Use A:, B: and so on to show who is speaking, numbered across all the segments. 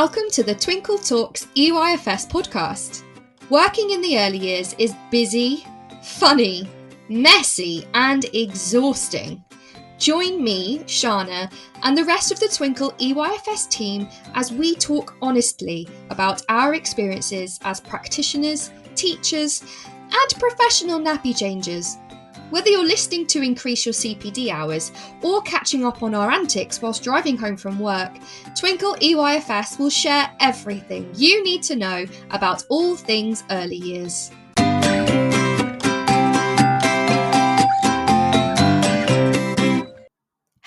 A: Welcome to the Twinkl Talks EYFS podcast. Working in the early years is busy, funny, messy, and exhausting. Join me, Shána, and the rest of the Twinkl EYFS team as we talk honestly about our experiences as practitioners, teachers, and professional nappy changers. Whether you're listening to increase your CPD hours or catching up on our antics whilst driving home from work, Twinkl EYFS will share everything you need to know about all things early years.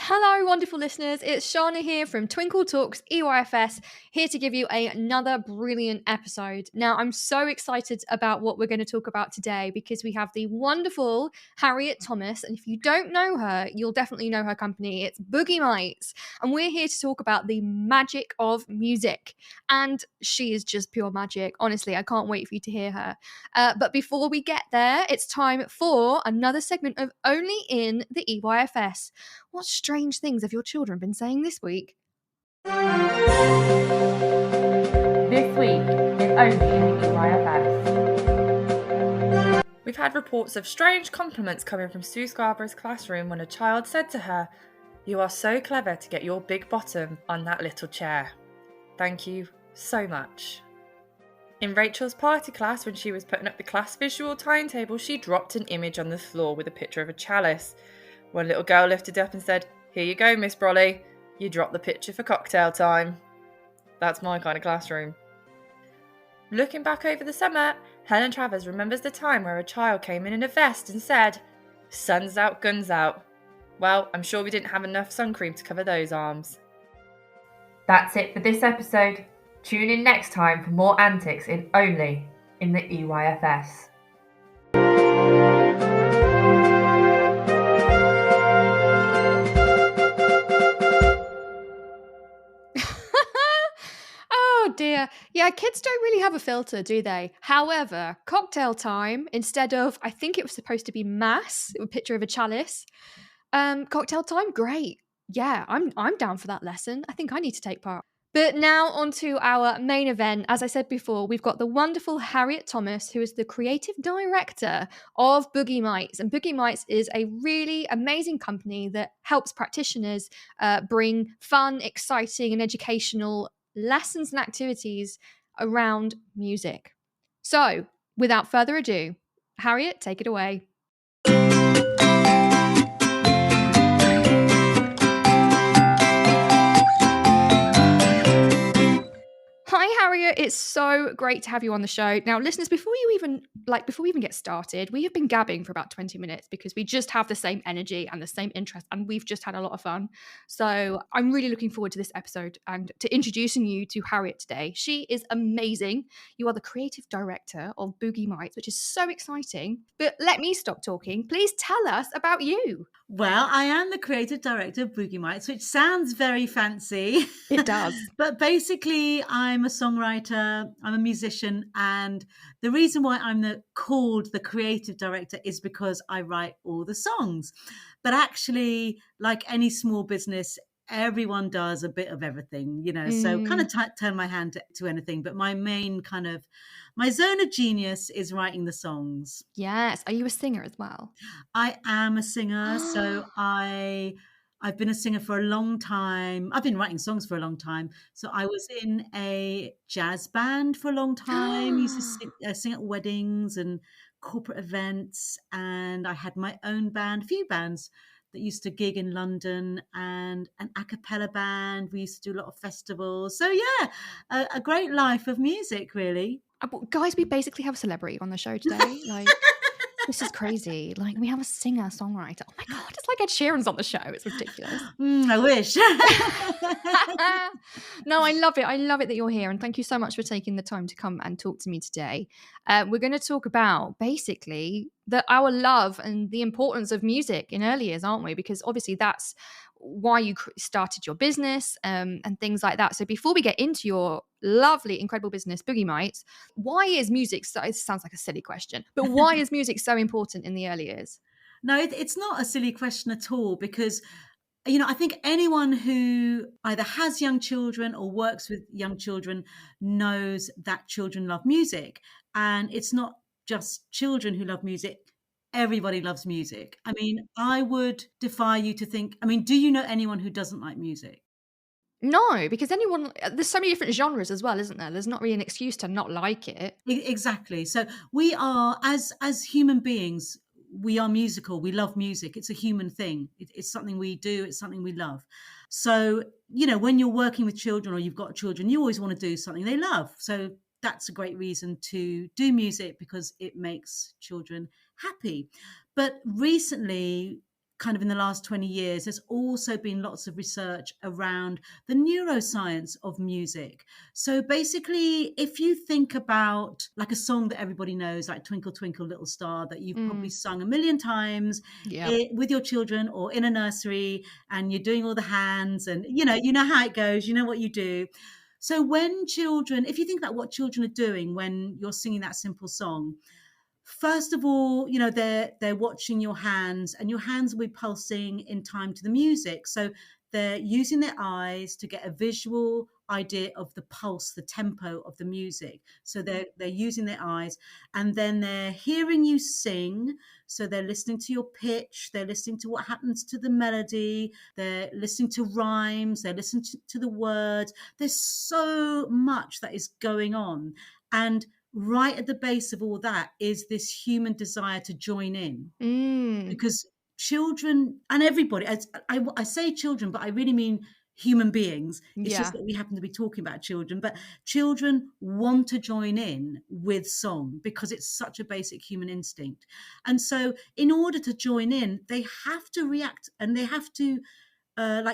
A: Hello, wonderful listeners. It's Shána here from Twinkl Talks EYFS, here to give you another brilliant episode. Now, I'm so excited about what we're going to talk about today because we have the wonderful Harriet Thomas, and if you don't know her, you'll definitely know her company. It's Boogie Mites, and we're here to talk about the magic of music. And she is just pure magic. Honestly, I can't wait for you to hear her. But before we get there, it's time for another segment of Only in the EYFS. What strange things have your children been saying this week?
B: This week is only in the EYFS. We've had reports of strange compliments coming from Sue Scarborough's classroom when a child said to her, "You are so clever to get your big bottom on that little chair. Thank you so much." In Rachel's party class, when she was putting up the class visual timetable, she dropped an image on the floor with a picture of a chalice. One little girl lifted up and said, "Here you go, Miss Brolly. You dropped the picture for cocktail time." That's my kind of classroom. Looking back over the summer, Helen Travers remembers the time where a child came in a vest and said, "Sun's out, guns out." Well, I'm sure we didn't have enough sun cream to cover those arms. That's it for this episode. Tune in next time for more antics in Only in the EYFS.
A: Oh dear. Yeah, kids don't really have a filter, do they? However, cocktail time, instead of, I think it was supposed to be mass, a picture of a chalice. Cocktail time, great. Yeah, I'm down for that lesson. I think I need to take part. But now on to our main event. As I said before, we've got the wonderful Harriet Thomas, who is the creative director of Boogie Mites. And Boogie Mites is a really amazing company that helps practitioners bring fun, exciting, and educational lessons and activities around music. So, without further ado, Harriet, take it away. Hi Harriet, it's so great to have you on the show. Now, listeners, before we even get started, we have been gabbing for about 20 minutes because we just have the same energy and the same interest, and we've just had a lot of fun. So I'm really looking forward to this episode and to introducing you to Harriet today. She is amazing. You are the creative director of Boogie Mites, which is so exciting. But let me stop talking. Please tell us about you.
C: Well, I am the creative director of Boogie Mites, which sounds very fancy.
A: It does.
C: But basically, I'm a songwriter, I'm a musician, and the reason why I'm called the creative director is because I write all the songs. But actually, like any small business, everyone does a bit of everything, so kind of turn my hand to anything. But my main my zone of genius is writing the songs.
A: Yes. Are you a singer as well?
C: I am a singer. So I've been a singer for a long time. I've been writing songs for a long time. So I was in a jazz band for a long time. Used to sing at weddings and corporate events. And I had my own band, a few bands that used to gig in London, and an a cappella band. We used to do a lot of festivals. So yeah, a great life of music, really.
A: Guys, we basically have a celebrity on the show today. Like, this is crazy. Like, we have a singer-songwriter. Oh my God, it's like Ed Sheeran's on the show. It's ridiculous.
C: I wish.
A: No, I love it. I love it that you're here. And thank you so much for taking the time to come and talk to me today. We're going to talk about basically our love and the importance of music in early years, aren't we? Because obviously that's why you started your business and things like that. So before we get into your lovely, incredible business, Boogie Mites, why is music so, it sounds like a silly question, but why is music so important in the early years?
C: No, it's not a silly question at all, because I think anyone who either has young children or works with young children knows that children love music. And it's not just children who love music. Everybody loves music. I mean, I would defy you to think, I mean, do you know anyone who doesn't like music?
A: No, because anyone there's so many different genres as well, isn't there? There's not really an excuse to not like it.
C: Exactly. So we are, as human beings, we are musical. We love music. It's a human thing. It's something we do. It's something we love. So when you're working with children or you've got children, you always want to do something they love. So that's a great reason to do music, because it makes children happy. But recently, kind of in the last 20 years, there's also been lots of research around the neuroscience of music. So basically, if you think about like a song that everybody knows, like Twinkle, Twinkle, Little Star, that you've probably sung a million times
A: Yep.
C: with your children or in a nursery, and you're doing all the hands, and you know how it goes, you know what you do. So when children, if you think about what children are doing when you're singing that simple song, first of all, they're watching your hands, and your hands will be pulsing in time to the music. So they're using their eyes to get a visual idea of the pulse, the tempo of the music. So they're using their eyes, and then they're hearing you sing. So they're listening to your pitch, they're listening to what happens to the melody, they're listening to rhymes, they're listening to the words. There's so much that is going on. And right at the base of all that is this human desire to join in,
A: Mm.
C: because children and everybody, I say children, but I really mean human beings. It's just
A: Yeah.
C: that we happen to be talking about children, but children want to join in with song because it's such a basic human instinct. And so in order to join in, they have to react, and they have to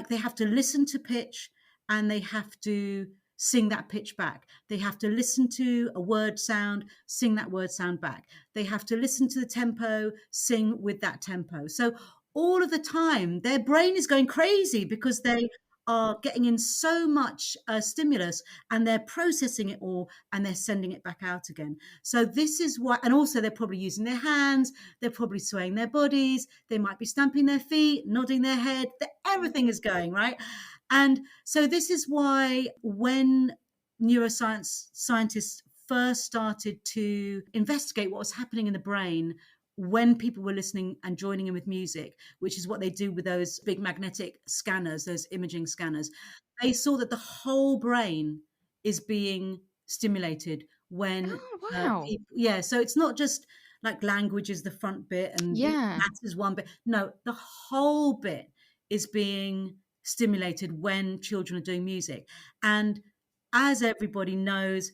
C: they have to listen to pitch, and they have to sing that pitch back. They have to listen to a word sound, sing that word sound back. They have to listen to the tempo, sing with that tempo. So all of the time, their brain is going crazy because they are getting in so much stimulus, and they're processing it all, and they're sending it back out again. So this is why, and also they're probably using their hands, they're probably swaying their bodies, they might be stamping their feet, nodding their head, everything is going, right? And so this is why when neuroscience scientists first started to investigate what was happening in the brain when people were listening and joining in with music, which is what they do with those big magnetic scanners, those imaging scanners, they saw that the whole brain is being stimulated when
A: Oh, wow.
C: people, yeah. So it's not just like language is the front bit and
A: Yeah.
C: math is one bit. No, the whole bit is being stimulated when children are doing music. And as everybody knows,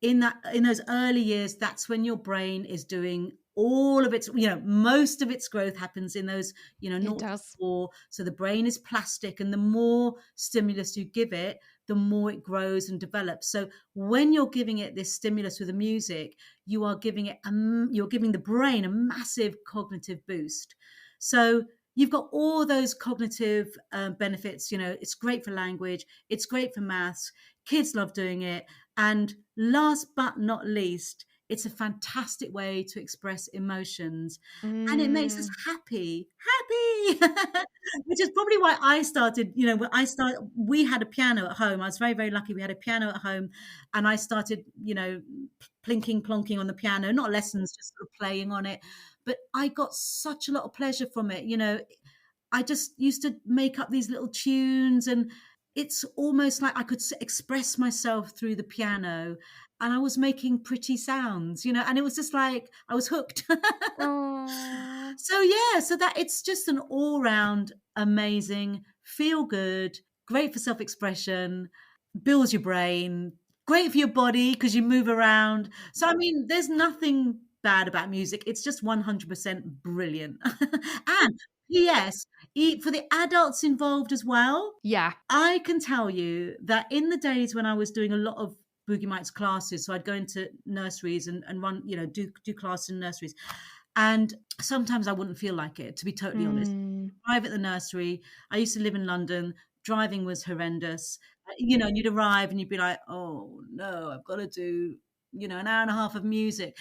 C: in those early years, that's when your brain is doing all of its, most of its growth happens in those,
A: It
C: 0 to
A: does.
C: 4. So the brain is plastic, and the more stimulus you give it, the more it grows and develops. So when you're giving it this stimulus with the music, you are giving it you're giving the brain a massive cognitive boost. So you've got all those cognitive benefits. It's great for language, it's great for maths, kids love doing it. And last but not least, it's a fantastic way to express emotions, and it makes us
A: Mm.
C: happy, which is probably why I started, when we had a piano at home. I was very, very lucky. We had a piano at home, and I started, plinking, plonking on the piano, not lessons, just sort of playing on it. But I got such a lot of pleasure from it. I just used to make up these little tunes, and it's almost like I could express myself through the piano, and I was making pretty sounds, and it was just like I was hooked.
A: Oh.
C: So yeah, so that it's just an all-round amazing, feel good, great for self-expression, builds your brain, great for your body because you move around. So I mean, there's nothing bad about music. It's just 100% brilliant. And yes, for the adults involved as well,
A: Yeah.
C: I can tell you that in the days when I was doing a lot of Boogie Mites classes, so I'd go into nurseries and run, do classes in nurseries. And sometimes I wouldn't feel like it, to be totally honest.
A: Mm.
C: Arrive at the nursery. I used to live in London. Driving was horrendous. And you'd arrive and you'd be like, oh no, I've got to do, an hour and a half of music.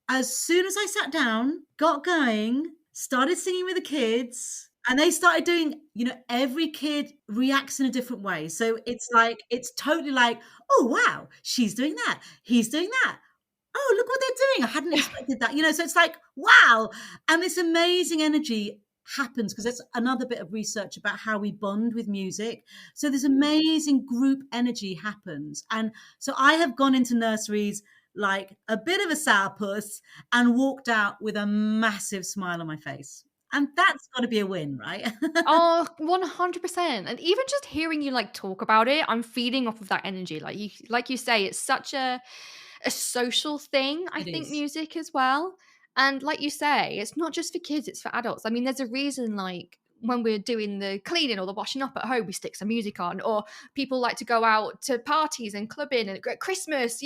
C: As soon as I sat down, got going, started singing with the kids, And they started doing, every kid reacts in a different way. So it's totally like, oh, wow, she's doing that. He's doing that. Oh, look what they're doing. I hadn't expected that. So it's like, wow. And this amazing energy happens because that's another bit of research about how we bond with music. So this amazing group energy happens. And so I have gone into nurseries like a bit of a sourpuss and walked out with a massive smile on my face. And that's got to be a win, right?
A: Oh, 100%. And even just hearing you like talk about it, I'm feeding off of that energy. Like you say, it's such a social thing, I
C: It
A: think,
C: is.
A: music as well. And like you say, it's not just for kids, it's for adults. I mean, there's a reason, like, when we're doing the cleaning or the washing up at home, we stick some music on, or people like to go out to parties and clubbing and at Christmas,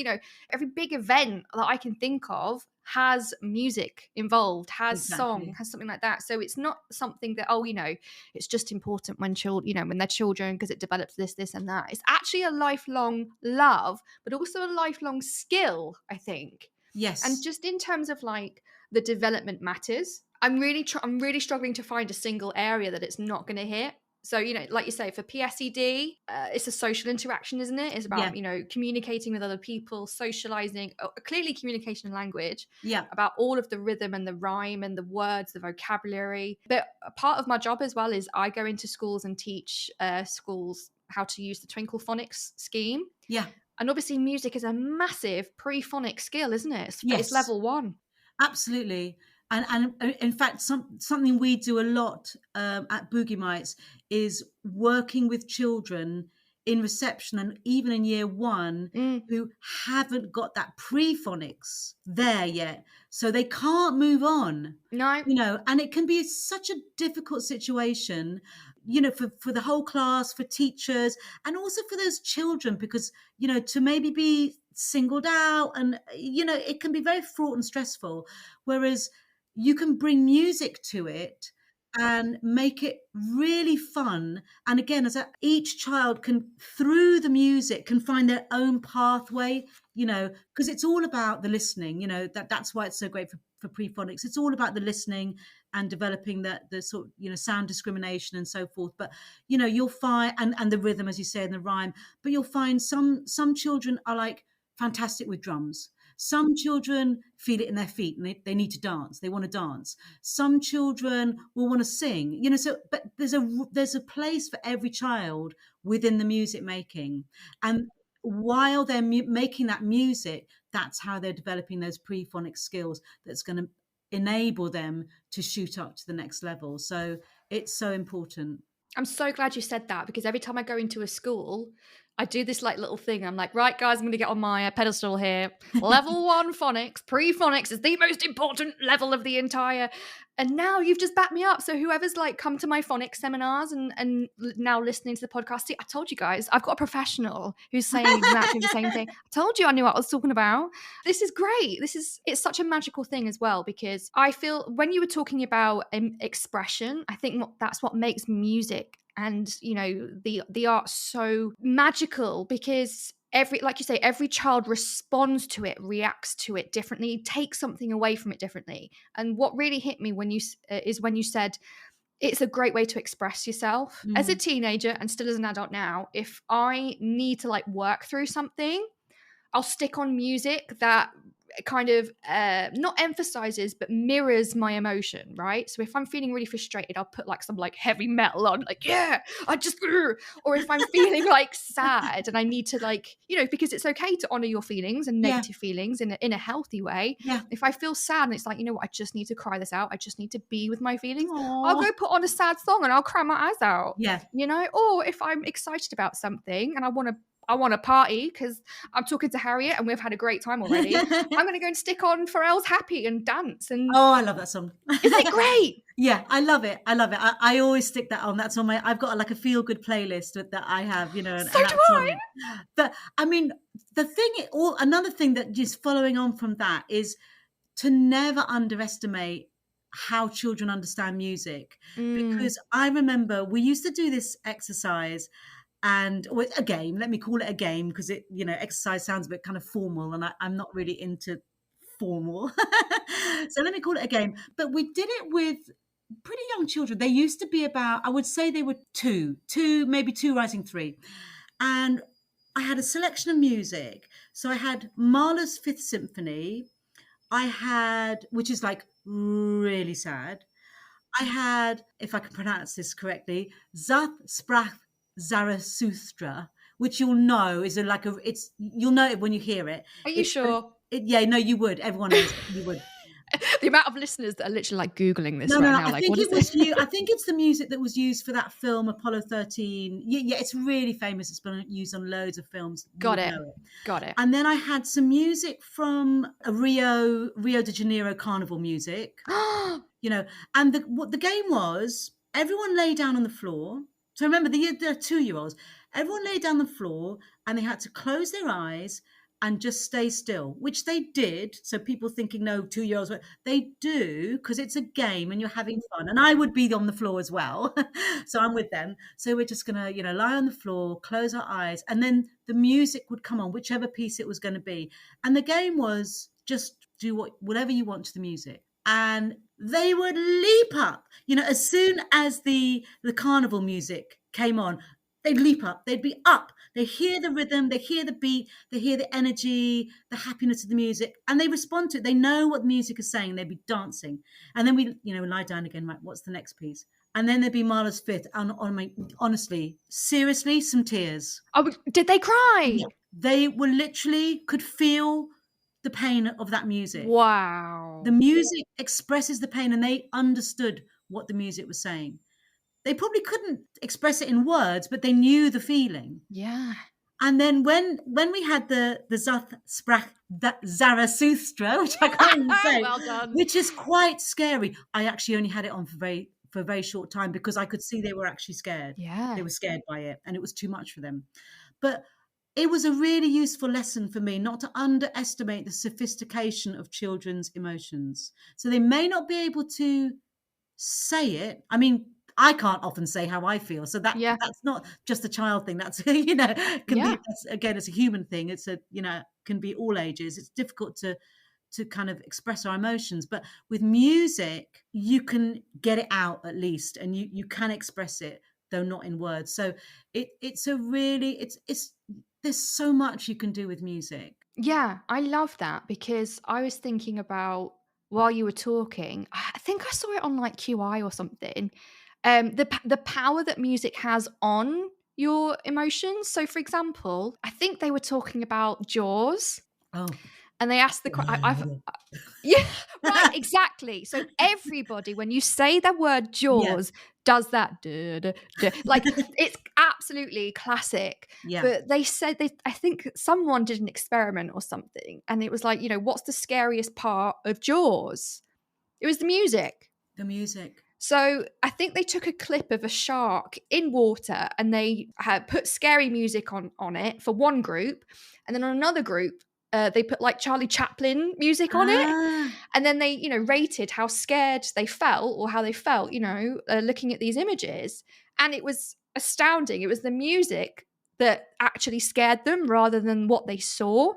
A: every big event that I can think of has music involved, has song,
C: Exactly.
A: has something like that. So it's not something that, it's just important when when they're children because it develops this and that. It's actually a lifelong love, but also a lifelong skill, I think. And
C: Yes.
A: just in terms of like the development matters, I'm really struggling to find a single area that it's not going to hit. So, like you say, for PSED, it's a social interaction, isn't it? It's
C: Yeah.
A: about, communicating with other people, socializing, clearly communication and language,
C: Yeah.
A: about all of the rhythm and the rhyme and the words, the vocabulary. But a part of my job as well is I go into schools and teach schools how to use the Twinkl phonics scheme.
C: Yeah.
A: And obviously music is a massive pre-phonic skill, isn't it? It's
C: Yes.
A: level 1.
C: Absolutely. And in fact, something we do a lot at Boogie Mites is working with children in reception and even in year 1 who haven't got that pre-phonics there yet. So they can't move on.
A: No.
C: And it can be such a difficult situation, for the whole class, for teachers, and also for those children, because, to maybe be singled out and, it can be very fraught and stressful. Whereas you can bring music to it and make it really fun. And again, each child can, through the music, can find their own pathway, because it's all about the listening, that's why it's so great for pre-phonics. It's all about the listening and developing the sort of, sound discrimination and so forth. But, you'll find, and the rhythm, as you say, and the rhyme, but you'll find some children are like fantastic with drums. Some children feel it in their feet and they need to dance. They want to dance. Some children will want to sing, but there's a place for every child within the music making. And while they're making that music, that's how they're developing those pre-phonic skills that's going to enable them to shoot up to the next level. So it's so important.
A: I'm so glad you said that, because every time I go into a school, I do this like little thing. I'm like, right, guys, I'm going to get on my pedestal here. Level 1 phonics, pre-phonics is the most important level of the entire. And now you've just backed me up. So whoever's like come to my phonics seminars and now listening to the podcast, see, I told you guys, I've got a professional who's saying exactly the same thing. I told you I knew what I was talking about. This is great. It's such a magical thing as well, because I feel when you were talking about expression, I think that's what makes music and the art so magical, because like you say, every child responds to it, reacts to it differently, takes something away from it differently. And what really hit me when you said it's a great way to express yourself. As a teenager and still as an adult now, if I need to like work through something, I'll stick on music that kind of not emphasizes but mirrors my emotion, right? So if I'm feeling really frustrated, I'll put like some like heavy metal on, like, yeah, I just, or if I'm feeling like sad and I need to like, because it's okay to honor your feelings and negative feelings in a healthy way.
C: Yeah.
A: If I feel sad and it's like, what, I just need to cry this out, I just need to be with my feelings,
C: Aww.
A: I'll go put on a sad song and I'll cry my eyes out.
C: Yeah.
A: Or if I'm excited about something and I want to party because I'm talking to Harriet and we've had a great time already, I'm going to go and stick on Pharrell's Happy and dance. And
C: oh, I love that song.
A: Isn't it great?
C: Yeah, I love it. I always stick that on. That's on I've got like a feel good playlist that I have,
A: So
C: and
A: do I.
C: But I mean, another thing that just following on from that is to never underestimate how children understand music. Because I remember we used to do this exercise, and a game, let me call it a game, because it, exercise sounds a bit kind of formal and I'm not really into formal. So let me call it a game. But we did it with pretty young children. They used to be about, I would say they were two, maybe two rising three. And I had a selection of music. So I had Mahler's Fifth Symphony. I had, which is like really sad. I had, if I can pronounce this correctly, Zath Sprach Zarathustra, which you'll know is you'll know it when you hear it.
A: Are you sure?
C: Yeah, no, you would. Everyone knows it. You would.
A: The amount of listeners that are literally like Googling this
C: No.
A: now.
C: I
A: Like,
C: think
A: what is
C: it was
A: this?
C: I think it's the music that was used for that film Apollo 13. Yeah, it's really famous. It's been used on loads of films. You
A: Got
C: would
A: it.
C: know it.
A: Got it.
C: And then I had some music from Rio de Janeiro carnival music. And what the game was, everyone lay down on the floor. So remember, the 2-year-olds, everyone lay down on the floor and they had to close their eyes and just stay still, which they did. So people thinking, no, 2-year-olds, they do, because it's a game and you're having fun. And I would be on the floor as well. So I'm with them. So we're just going to, lie on the floor, close our eyes, and then the music would come on, whichever piece it was going to be. And the game was just do whatever you want to the music. And they would leap up, as soon as the carnival music came on, they'd leap up, they'd be up, they hear the rhythm, they hear the beat, they hear the energy, the happiness of the music, and they respond to it. They know what the music is saying, they'd be dancing. And then we, lie down again, right, what's the next piece? And then there'd be Mahler's Fifth, and honestly, seriously, some tears.
A: Oh, did they cry?
C: Yeah. They were literally could feel the pain of that music.
A: Wow.
C: The music expresses the pain, and they understood what the music was saying. They probably couldn't express it in words, but they knew the feeling.
A: Yeah.
C: And then when we had the Zath Sprach Zarathustra, which I can't even say,
A: Well done.
C: which is quite scary. I actually only had it on for a very short time because I could see they were actually scared.
A: Yeah.
C: They were scared by it, and it was too much for them. But it was a really useful lesson for me not to underestimate the sophistication of children's emotions. So they may not be able to say it. I mean, I can't often say how I feel. So that's not just a child thing. That's, be, again, it's a human thing. It's can be all ages. It's difficult to kind of express our emotions. But with music, you can get it out at least, and you can express it, though not in words. So it's there's so much you can do with music.
A: Yeah, I love that, because I was thinking about, while you were talking, I think I saw it on like QI or something, the power that music has on your emotions. So for example, I think they were talking about Jaws.
C: Oh.
A: And they asked yeah, right, exactly. So everybody, when you say the word Jaws, does that. Like, it's absolutely classic.
C: Yeah.
A: But they said, I think someone did an experiment or something, and it was like, what's the scariest part of Jaws? It was the music.
C: The music.
A: So I think they took a clip of a shark in water, and they had put scary music on it for one group, and then on another group, they put like Charlie Chaplin music on it, and then they, rated how scared they felt, or how they felt, looking at these images. And it was astounding. It was the music that actually scared them rather than what they saw.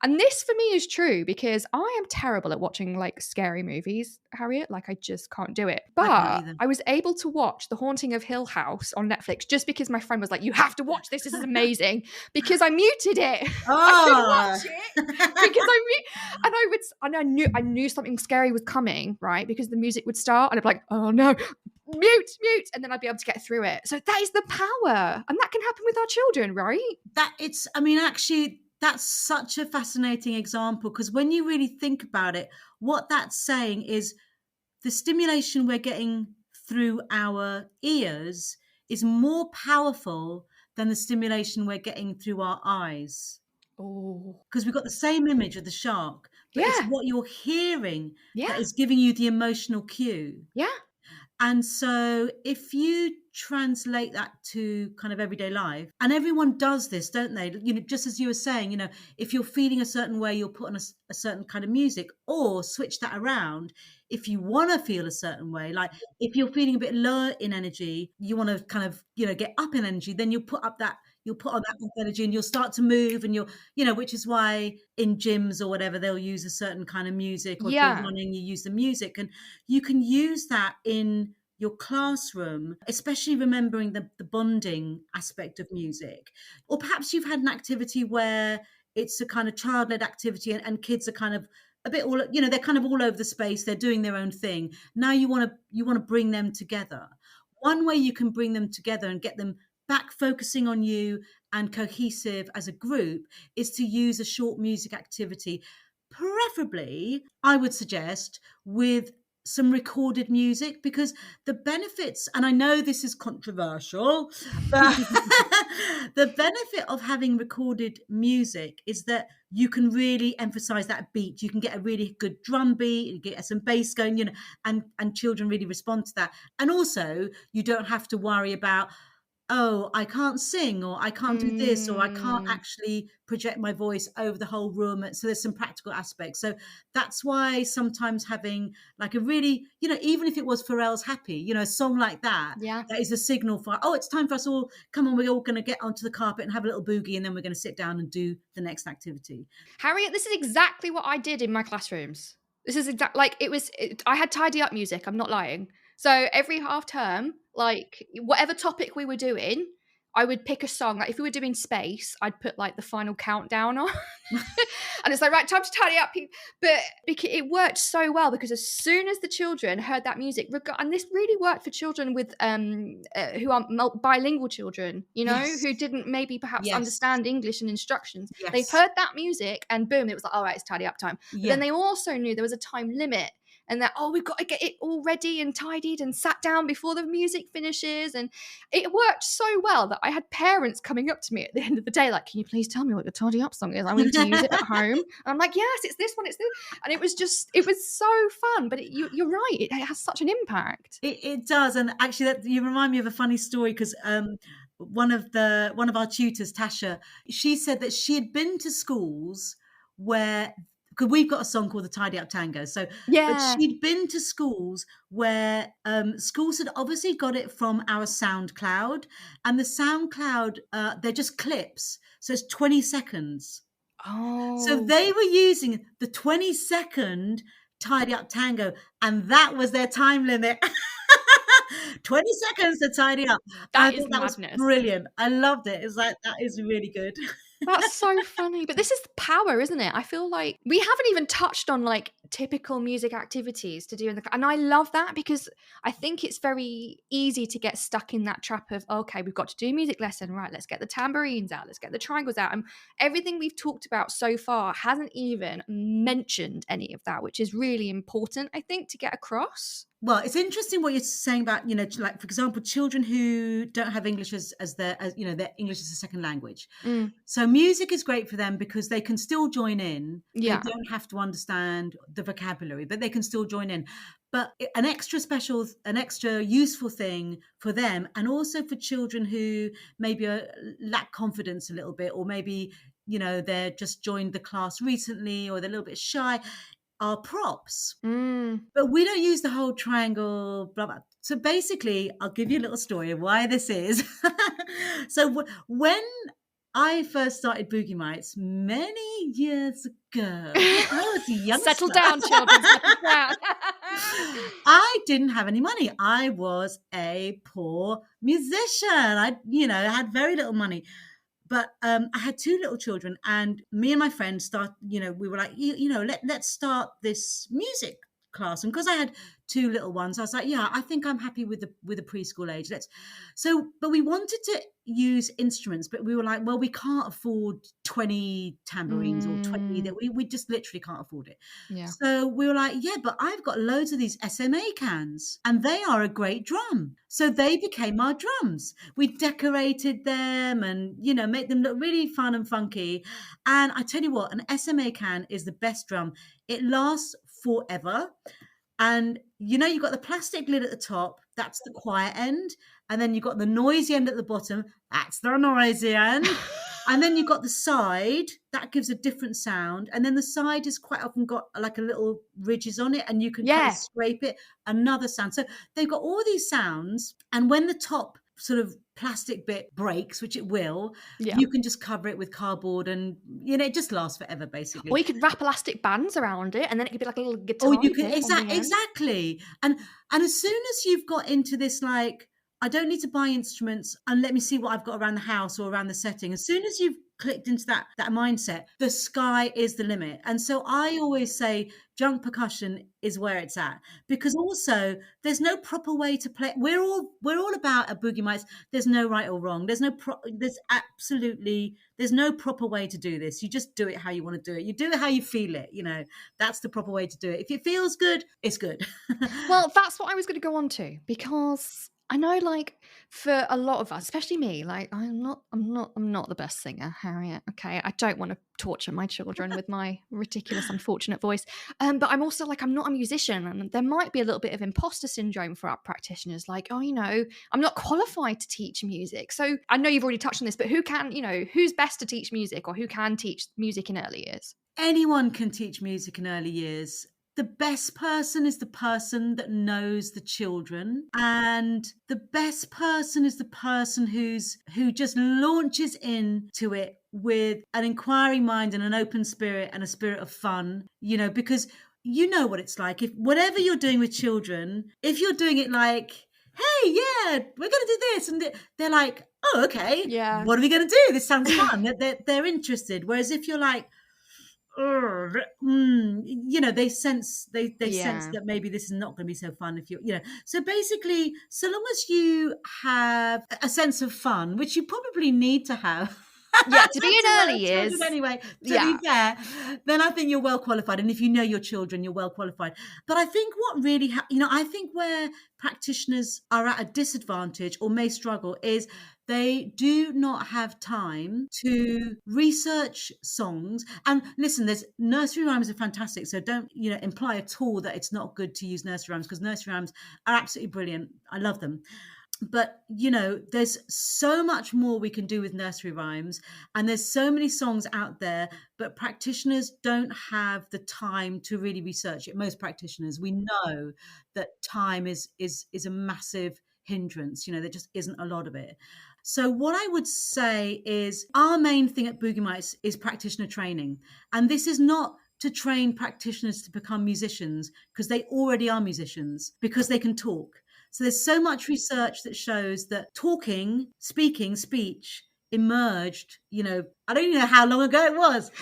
A: And this for me is true, because I am terrible at watching like scary movies, Harriet. Like, I just can't do it. But I was able to watch The Haunting of Hill House on Netflix just because my friend was like, you have to watch this. This is amazing. Because I muted it. I couldn't watch it because I knew something scary was coming, right? Because the music would start and I'd be like, oh no, mute. And then I'd be able to get through it. So that is the power. And that can happen with our children, right?
C: Actually, that's such a fascinating example, because when you really think about it, what that's saying is the stimulation we're getting through our ears is more powerful than the stimulation we're getting through our eyes.
A: Oh,
C: because we've got the same image of the shark, but it's what you're hearing that is giving you the emotional cue.
A: Yeah.
C: And so if you translate that to kind of everyday life, and everyone does this, don't they? Just as you were saying, if you're feeling a certain way, you'll put on a certain kind of music, or switch that around. If you want to feel a certain way, like if you're feeling a bit lower in energy, you want to kind of, get up in energy, then you'll put up that, you'll put on that energy and you'll start to move, and which is why in gyms or whatever, they'll use a certain kind of music, or if you're
A: Yeah.
C: running, you use the music, and you can use that in your classroom, especially remembering the bonding aspect of music. Or perhaps you've had an activity where it's a kind of child-led activity, and kids are kind of a bit all, they're kind of all over the space, they're doing their own thing. Now you want to bring them together. One way you can bring them together and get them back focusing on you and cohesive as a group is to use a short music activity, preferably, I would suggest, with some recorded music, because the benefits, and I know this is controversial, but the benefit of having recorded music is that you can really emphasize that beat. You can get a really good drum beat, you get some bass going, and children really respond to that. And also, you don't have to worry about, oh, I can't sing, or I can't do this, or I can't actually project my voice over the whole room. So there's some practical aspects. So that's why sometimes having like a really, even if it was Pharrell's Happy, a song like that, that is a signal for, oh, it's time for us all, come on, we're all going to get onto the carpet and have a little boogie, and then we're going to sit down and do the next activity.
A: Harriet, this is exactly what I did in my classrooms. This is I had tidy up music, I'm not lying. So every half term, like whatever topic we were doing, I would pick a song. Like if we were doing space, I'd put like the final countdown on. And it's like, right, time to tidy up. But it worked so well, because as soon as the children heard that music, and this really worked for children with who are bilingual children, who didn't maybe perhaps understand English and instructions. They've heard that music and boom, it was like, all right, it's tidy up time. But then they also knew there was a time limit, and that, we've got to get it all ready and tidied and sat down before the music finishes. And it worked so well that I had parents coming up to me at the end of the day like, can you please tell me what your tidy up song is? I need to use it at home. And I'm like, yes, it's this one, it's this. And it was so fun. But you're right, it has such an impact.
C: It does. And actually, you remind me of a funny story, because one of our tutors, Tasha, she said that she had been to schools where, because we've got a song called the Tidy Up Tango. So but she'd been to schools where schools had obviously got it from our SoundCloud, and the SoundCloud, they're just clips. So it's 20 seconds.
A: Oh.
C: So they were using the 20-second Tidy Up Tango, and that was their time limit. 20 seconds to tidy up.
A: That
C: was brilliant. I loved it. It's like, that is really good.
A: That's so funny. But this is the power, isn't it? I feel like we haven't even touched on like typical music activities to do and I love that, because I think it's very easy to get stuck in that trap of, okay, we've got to do a music lesson, right? Let's get the tambourines out, let's get the triangles out. And everything we've talked about so far hasn't even mentioned any of that, which is really important, I think, to get across.
C: Well, it's interesting what you're saying about, like, for example, children who don't have English as their English as a second language. So music is great for them because they can still join in.
A: Yeah.
C: They don't have to understand the vocabulary, but they can still join in. But an extra useful thing for them, and also for children who maybe lack confidence a little bit, or maybe, they're just joined the class recently, or they're a little bit shy, are props. But we don't use the whole triangle, blah, blah. So basically, I'll give you a little story of why this is. So when I first started Boogie Mites many years ago, I was a youngster.
A: Settle down, children, settle down.
C: I didn't have any money. I was a poor musician. I had very little money. But I had two little children, and me and my friend we were like, let's start this music class. And because I had two little ones, I was like, I think I'm happy with the preschool age. But we wanted to use instruments, but we were like, well, we can't afford 20 tambourines or 20 that we just literally can't afford it.
A: Yeah.
C: So we were like, but I've got loads of these SMA cans, and they are a great drum. So they became our drums. We decorated them and, made them look really fun and funky. And I tell you what, an SMA can is the best drum. It lasts forever. And you've got the plastic lid at the top, that's the quiet end, and then you've got the noisy end at the bottom, that's the noisy end. And then you've got the side, that gives a different sound, and then the side has quite often got like a little ridges on it, and you can kind of scrape it, another sound. So they've got all these sounds, and when the top sort of plastic bit breaks, which it will,
A: Yeah.
C: you can just cover it with cardboard and, it just lasts forever, basically.
A: Or you could wrap elastic bands around it, and then it could be like a little guitar.
C: Or you can,
A: bit on the end.
C: exactly. And as soon as you've got into this, like, I don't need to buy instruments and let me see what I've got around the house or around the setting. As soon as you've clicked into that mindset, the sky is the limit. And so I always say junk percussion is where it's at, because also there's no proper way to play. We're all about at Boogie Mites. There's no right or wrong. There's no proper way to do this. You just do it how you want to do it. You do it how you feel it. That's the proper way to do it. If it feels good, it's good.
A: Well, that's what I was going to go on to, because I know, like, for a lot of us, especially me, like, I'm not the best singer, Harriet. Okay, I don't want to torture my children with my ridiculous, unfortunate voice. But I'm also like, I'm not a musician, and there might be a little bit of imposter syndrome for our practitioners. Like, oh, I'm not qualified to teach music. So I know you've already touched on this, but who's best to teach music, or who can teach music in early years?
C: Anyone can teach music in early years. The best person is the person that knows the children, and the best person is the person who just launches into it with an inquiring mind and an open spirit and a spirit of fun, because you know what it's like. If whatever you're doing with children, if you're doing it like, hey, yeah, we're going to do this, and they're like, oh, okay,
A: yeah,
C: what are we going to do? This sounds fun. They're interested. Whereas if you're like, they sense sense that maybe this is not going to be so fun if so basically, so long as you have a sense of fun, which you probably need to have,
A: to be in early years
C: anyway, be fair, then I think you're well qualified. And if you know your children, you're well qualified. But I think what really I think where practitioners are at a disadvantage or may struggle is they do not have time to research songs. And listen, nursery rhymes are fantastic. So don't, imply at all that it's not good to use nursery rhymes, because nursery rhymes are absolutely brilliant. I love them. But, there's so much more we can do with nursery rhymes, and there's so many songs out there, but practitioners don't have the time to really research it. Most practitioners, we know that time is a massive hindrance. There just isn't a lot of it. So what I would say is our main thing at Boogie Mites is practitioner training. And this is not to train practitioners to become musicians, because they already are musicians, because they can talk. So there's so much research that shows that speech emerged, I don't even know how long ago it was.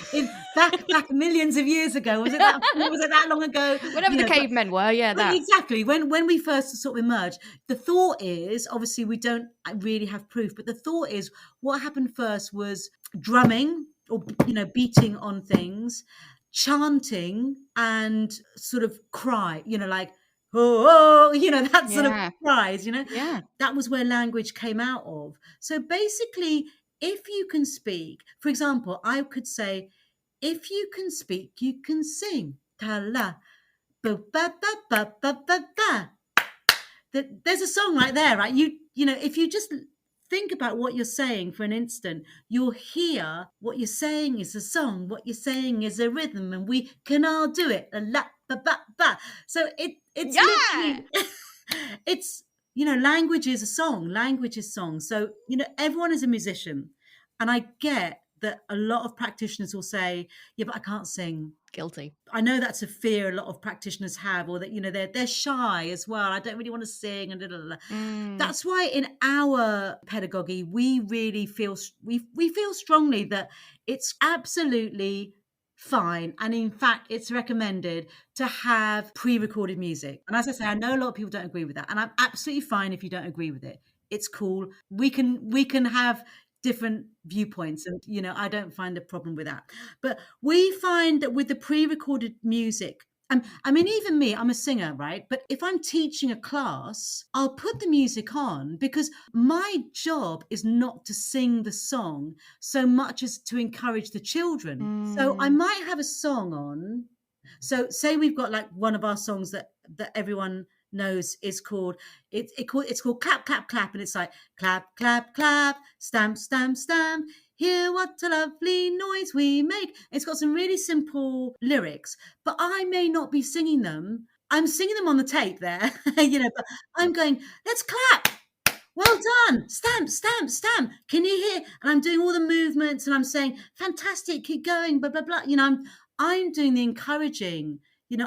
C: Back millions of years ago. Was it that long ago?
A: Whenever the cavemen were, that.
C: Exactly. When we first sort of emerged, the thought is, obviously we don't really have proof, but the thought is what happened first was drumming, or, beating on things, chanting, and sort of cry, like, oh, that sort of cries, that was where language came out of. So basically, if you can speak, for example, I could say, if you can speak, you can sing. Ta-la, ba-ba-ba-ba-ba-ba. There's a song right there, right? If you just think about what you're saying for an instant, you'll hear what you're saying is a song, what you're saying is a rhythm, and we can all do it. La, ba, ba, ba. So it's it's language is a song. Language is song. So everyone is a musician, and I get that a lot of practitioners will say, yeah, but I can't sing.
A: Guilty.
C: I know that's a fear a lot of practitioners have, or that they're shy as well. I don't really want to sing, and blah, blah, blah. That's why in our pedagogy we really feel we feel strongly that it's absolutely fine, and in fact it's recommended to have pre-recorded music. And as I say, I know a lot of people don't agree with that, and I'm absolutely fine if you don't agree with it. It's cool. We can have different viewpoints, and I don't find a problem with that. But we find that with the pre-recorded music, even me, I'm a singer, right? But if I'm teaching a class, I'll put the music on, because my job is not to sing the song so much as to encourage the children. So I might have a song on. So say we've got like one of our songs that everyone knows is called it's called Clap Clap Clap, and it's like clap clap clap, stamp stamp stamp, hear what a lovely noise we make. It's got some really simple lyrics, but I may not be singing them. I'm singing them on the tape there, but I'm going, let's clap. well done, stamp, stamp, stamp. Can you hear? And I'm doing all the movements and I'm saying, fantastic, keep going, blah, blah, blah. I'm doing the encouraging,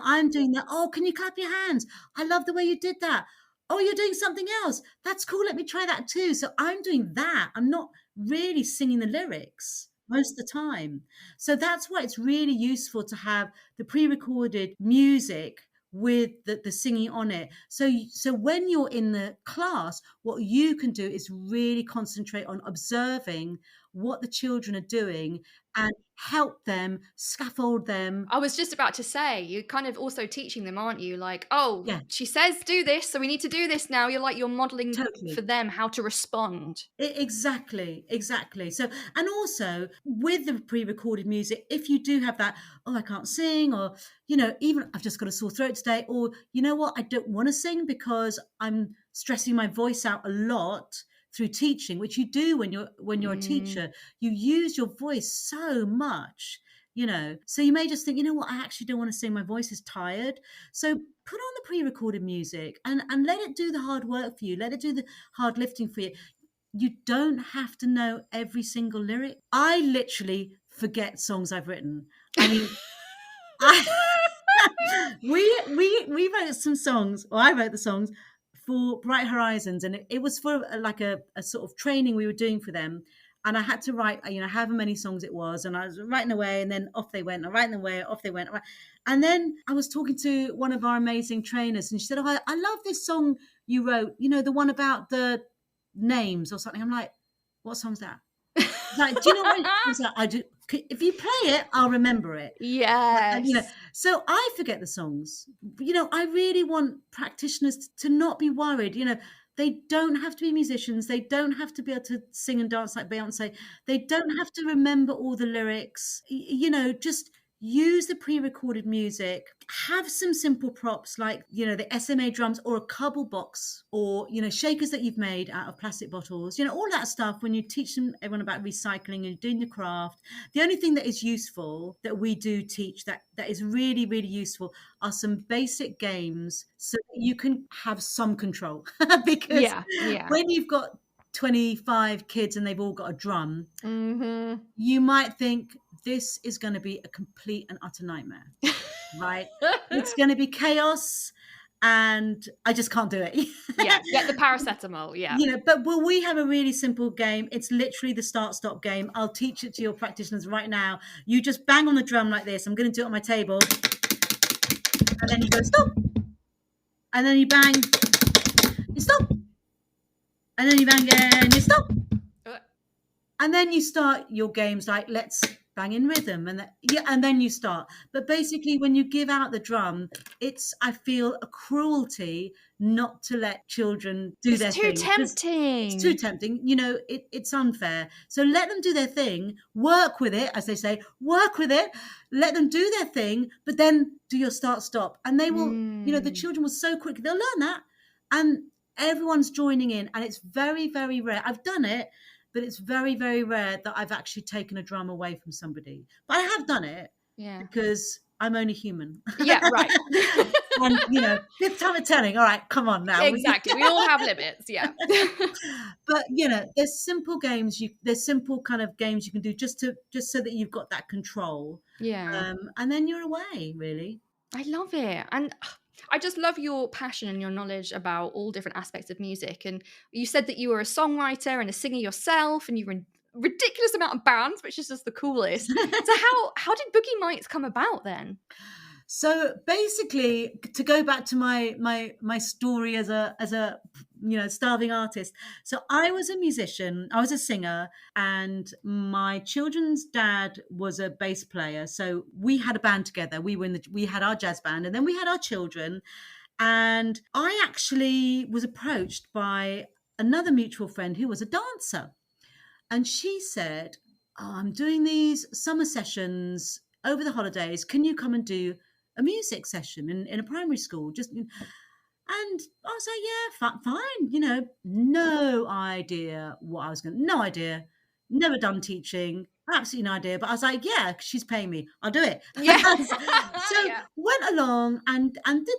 C: I'm doing the, oh, can you clap your hands? I love the way you did that. Oh, you're doing something else. That's cool. Let me try that too. So I'm doing that. I'm not really singing the lyrics most of the time. So that's why it's really useful to have the pre-recorded music with the singing on it. So when you're in the class, what you can do is really concentrate on observing what the children are doing and help them, scaffold them.
A: I was just about to say, you're kind of also teaching them, aren't you? Like, oh,
C: Yeah,
A: she says do this, so we need to do this now. You're modeling
C: totally.
A: for them how to respond.
C: Exactly. So, and also with the pre-recorded music, if you do have that, oh, I can't sing, or, even I've just got a sore throat today, or, you know what, I don't want to sing because I'm stressing my voice out a lot through teaching, which you do when you're a teacher. You use your voice so much, so you may just think, you know what, I actually don't want to sing, my voice is tired. So put on the pre-recorded music and let it do the hard work for you, let it do the hard lifting for you. You don't have to know every single lyric. I literally forget songs I've written. I mean, we wrote some songs, or I wrote the songs for Bright Horizons, and it was for like a sort of training we were doing for them. And I had to write, however many songs it was, and I was writing away, and then off they went, writing away, off they went. And then I was talking to one of our amazing trainers, and she said, "Oh, I love this song you wrote, the one about the names or something." I'm like, "What song's that?" Like, do you know what? I do. If you play it, I'll remember it.
A: Yes.
C: So I forget the songs. I really want practitioners to not be worried. They don't have to be musicians. They don't have to be able to sing and dance like Beyonce. They don't have to remember all the lyrics. Just use the pre-recorded music. Have some simple props like, the SMA drums or a cobble box, or, shakers that you've made out of plastic bottles, all that stuff. When you teach everyone about recycling and doing the craft, the only thing that is useful that we do teach that is really, really useful are some basic games so that you can have some control. Because when you've got 25 kids and they've all got a drum, you might think this is going to be a complete and utter nightmare, right? It's going to be chaos and I just can't do it.
A: Get the paracetamol,
C: But we have a really simple game. It's literally the start-stop game. I'll teach it to your practitioners right now. You just bang on the drum like this. I'm going to do it on my table. And then you go, stop. And then you bang, you stop. And then you bang again, you stop. And then you start your games like, let's bang in rhythm, and then you start. But basically, when you give out the drum, I feel a cruelty not to let children do their thing.
A: It's too tempting.
C: It's too tempting. It's unfair. So let them do their thing, work with it, as they say, work with it, let them do their thing, but then do your start-stop. And they will, the children will so quickly, they'll learn that. And everyone's joining in, and it's very, very rare. I've done it, but it's very, very rare that I've actually taken a drum away from somebody. But I have done it because I'm only human.
A: Yeah, right.
C: And, fifth time of telling, all right, come on now.
A: Exactly. We all have limits, yeah.
C: But, there's simple games, there's simple kind of games you can do just so that you've got that control.
A: Yeah.
C: And then you're away, really.
A: I love it. And I just love your passion and your knowledge about all different aspects of music. And you said that you were a songwriter and a singer yourself, and you were in a ridiculous amount of bands, which is just the coolest. So how did Boogie Mites come about then?
C: So basically, to go back to my story as a starving artist. So I was a musician, I was a singer, and my children's dad was a bass player. So we had a band together. We had our jazz band, and then we had our children. And I actually was approached by another mutual friend who was a dancer. And she said, "Oh, I'm doing these summer sessions over the holidays. Can you come and do a music session in a primary school?" And I was like, yeah, fine. No idea what I was going to, no idea, never done teaching, absolutely no idea. But I was like, yeah, she's paying me, I'll do it.
A: Yeah.
C: So went along and did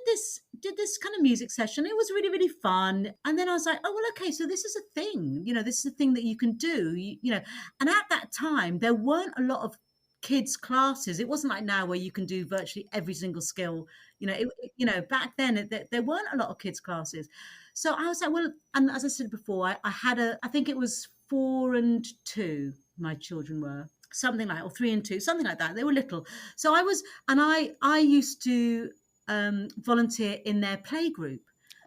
C: did this kind of music session. It was really, really fun. And then I was like, oh, well, okay, so this is a thing. This is a thing that you can do. And at that time, there weren't a lot of kids classes. It wasn't like now where you can do virtually every single skill. Back then there weren't a lot of kids classes. So I was like, well, and as I said before, I had I think it was 4 and 2, my children were something like, or 3 and 2, something like that. They were little. So I used to volunteer in their play group.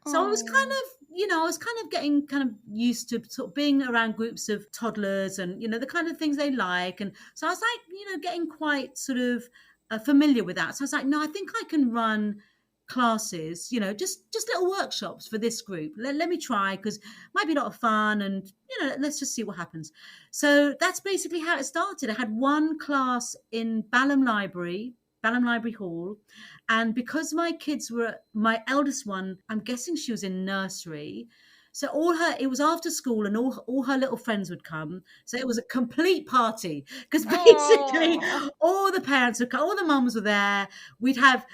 C: So I was kind of getting kind of used to sort of being around groups of toddlers and, the kind of things they like. And so I was like, getting quite sort of familiar with that. So I was like, no, I think I can run classes, just little workshops for this group. Let me try, because it might be a lot of fun, and let's just see what happens. So that's basically how it started. I had one class in Balham Library Hall, and because my kids my eldest one, I'm guessing she was in nursery, so it was after school, and all her little friends would come. So it was a complete party, because basically all the parents would come, all the mums were there. We'd have,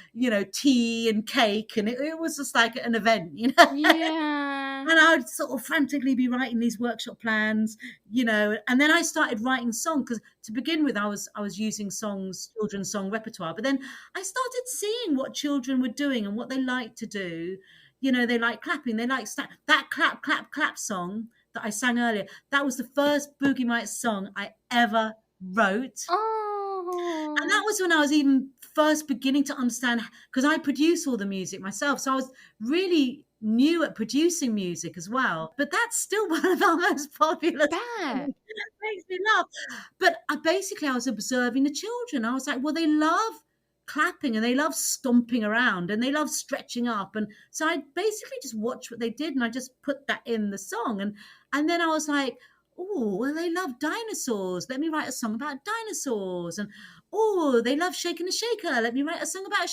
C: tea and cake, and it was just like an event,
A: Yeah.
C: And I would sort of frantically be writing these workshop plans, and then I started writing songs, because to begin with, I was using children's song repertoire. But then I started seeing what children were doing and what they liked to do. They like clapping. They like that clap, clap, clap song that I sang earlier. That was the first Boogie Mites song I ever wrote. And that was when I was even first beginning to understand, because I produce all the music myself. So I was really new at producing music as well. But that's still one of our most popular songs. It makes me laugh. But I was observing the children. I was like, well, they love clapping, and they love stomping around, and they love stretching up. And so I basically just watched what they did, and I just put that in the song. And then I was like, oh, well, they love dinosaurs. Let me write a song about dinosaurs. And oh, they love shaking a shaker. Let me write a song about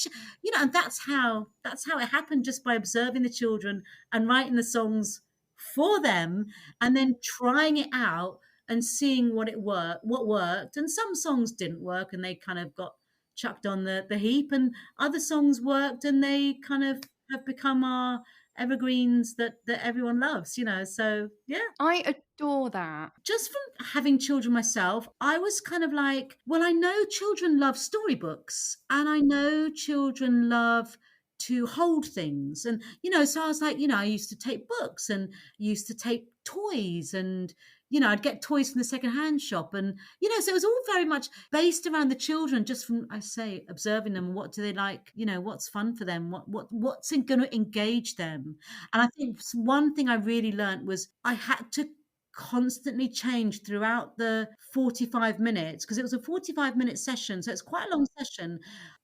C: and that's how it happened, just by observing the children and writing the songs for them, and then trying it out and seeing what worked. And some songs didn't work, and they kind of got chucked on the heap, and other songs worked, and they kind of have become our evergreens that everyone loves, so yeah.
A: I adore that.
C: Just from having children myself, I was kind of like, well, I know children love storybooks, and I know children love to hold things. And, so I was like, I used to take books, and used to take toys, and, I'd get toys from the secondhand shop. And, so it was all very much based around the children, just from, I say, observing them. What do they like? What's fun for them? What's going to engage them? And I think one thing I really learned was I had to constantly change throughout the 45 minutes, because it was a 45-minute session. So it's quite a long session.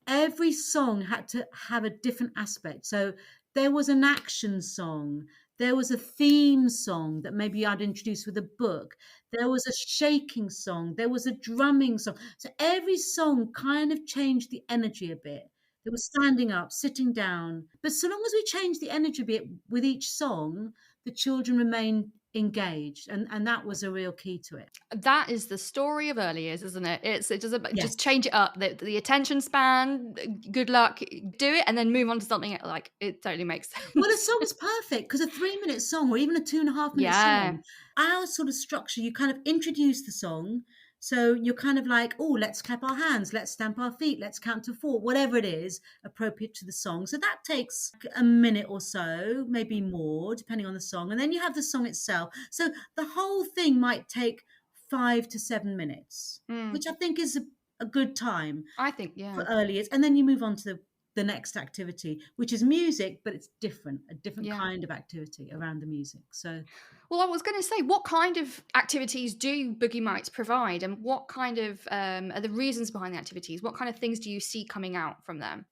C: Every song had to have a different aspect. So there was an action song. There was a theme song that maybe I'd introduced with a book. There was a shaking song. There was a drumming song. So every song kind of changed the energy a bit. There was standing up, sitting down. But so long as we changed the energy a bit with each song, the children remained engaged, and that was a real key to it.
A: That is the story of early years, isn't it? It doesn't
C: Yes.
A: just change it up. The attention span, good luck, do it, and then move on to something like it totally makes sense.
C: Well, a song's perfect, because a 3-minute song, or even a 2.5-minute song, our sort of structure, you kind of introduce the song. So you're kind of like, oh, let's clap our hands, let's stamp our feet, let's count to 4, whatever it is appropriate to the song. So that takes a minute or so, maybe more, depending on the song. And then you have the song itself. So the whole thing might take 5 to 7 minutes, which I think is a good time.
A: I think, yeah.
C: For early years. And then you move on to the next activity, which is music, but it's a different kind of activity around the music. So,
A: well, I was going to say, what kind of activities do Boogie Mites provide, and what kind of are the reasons behind the activities? What kind of things do you see coming out from them?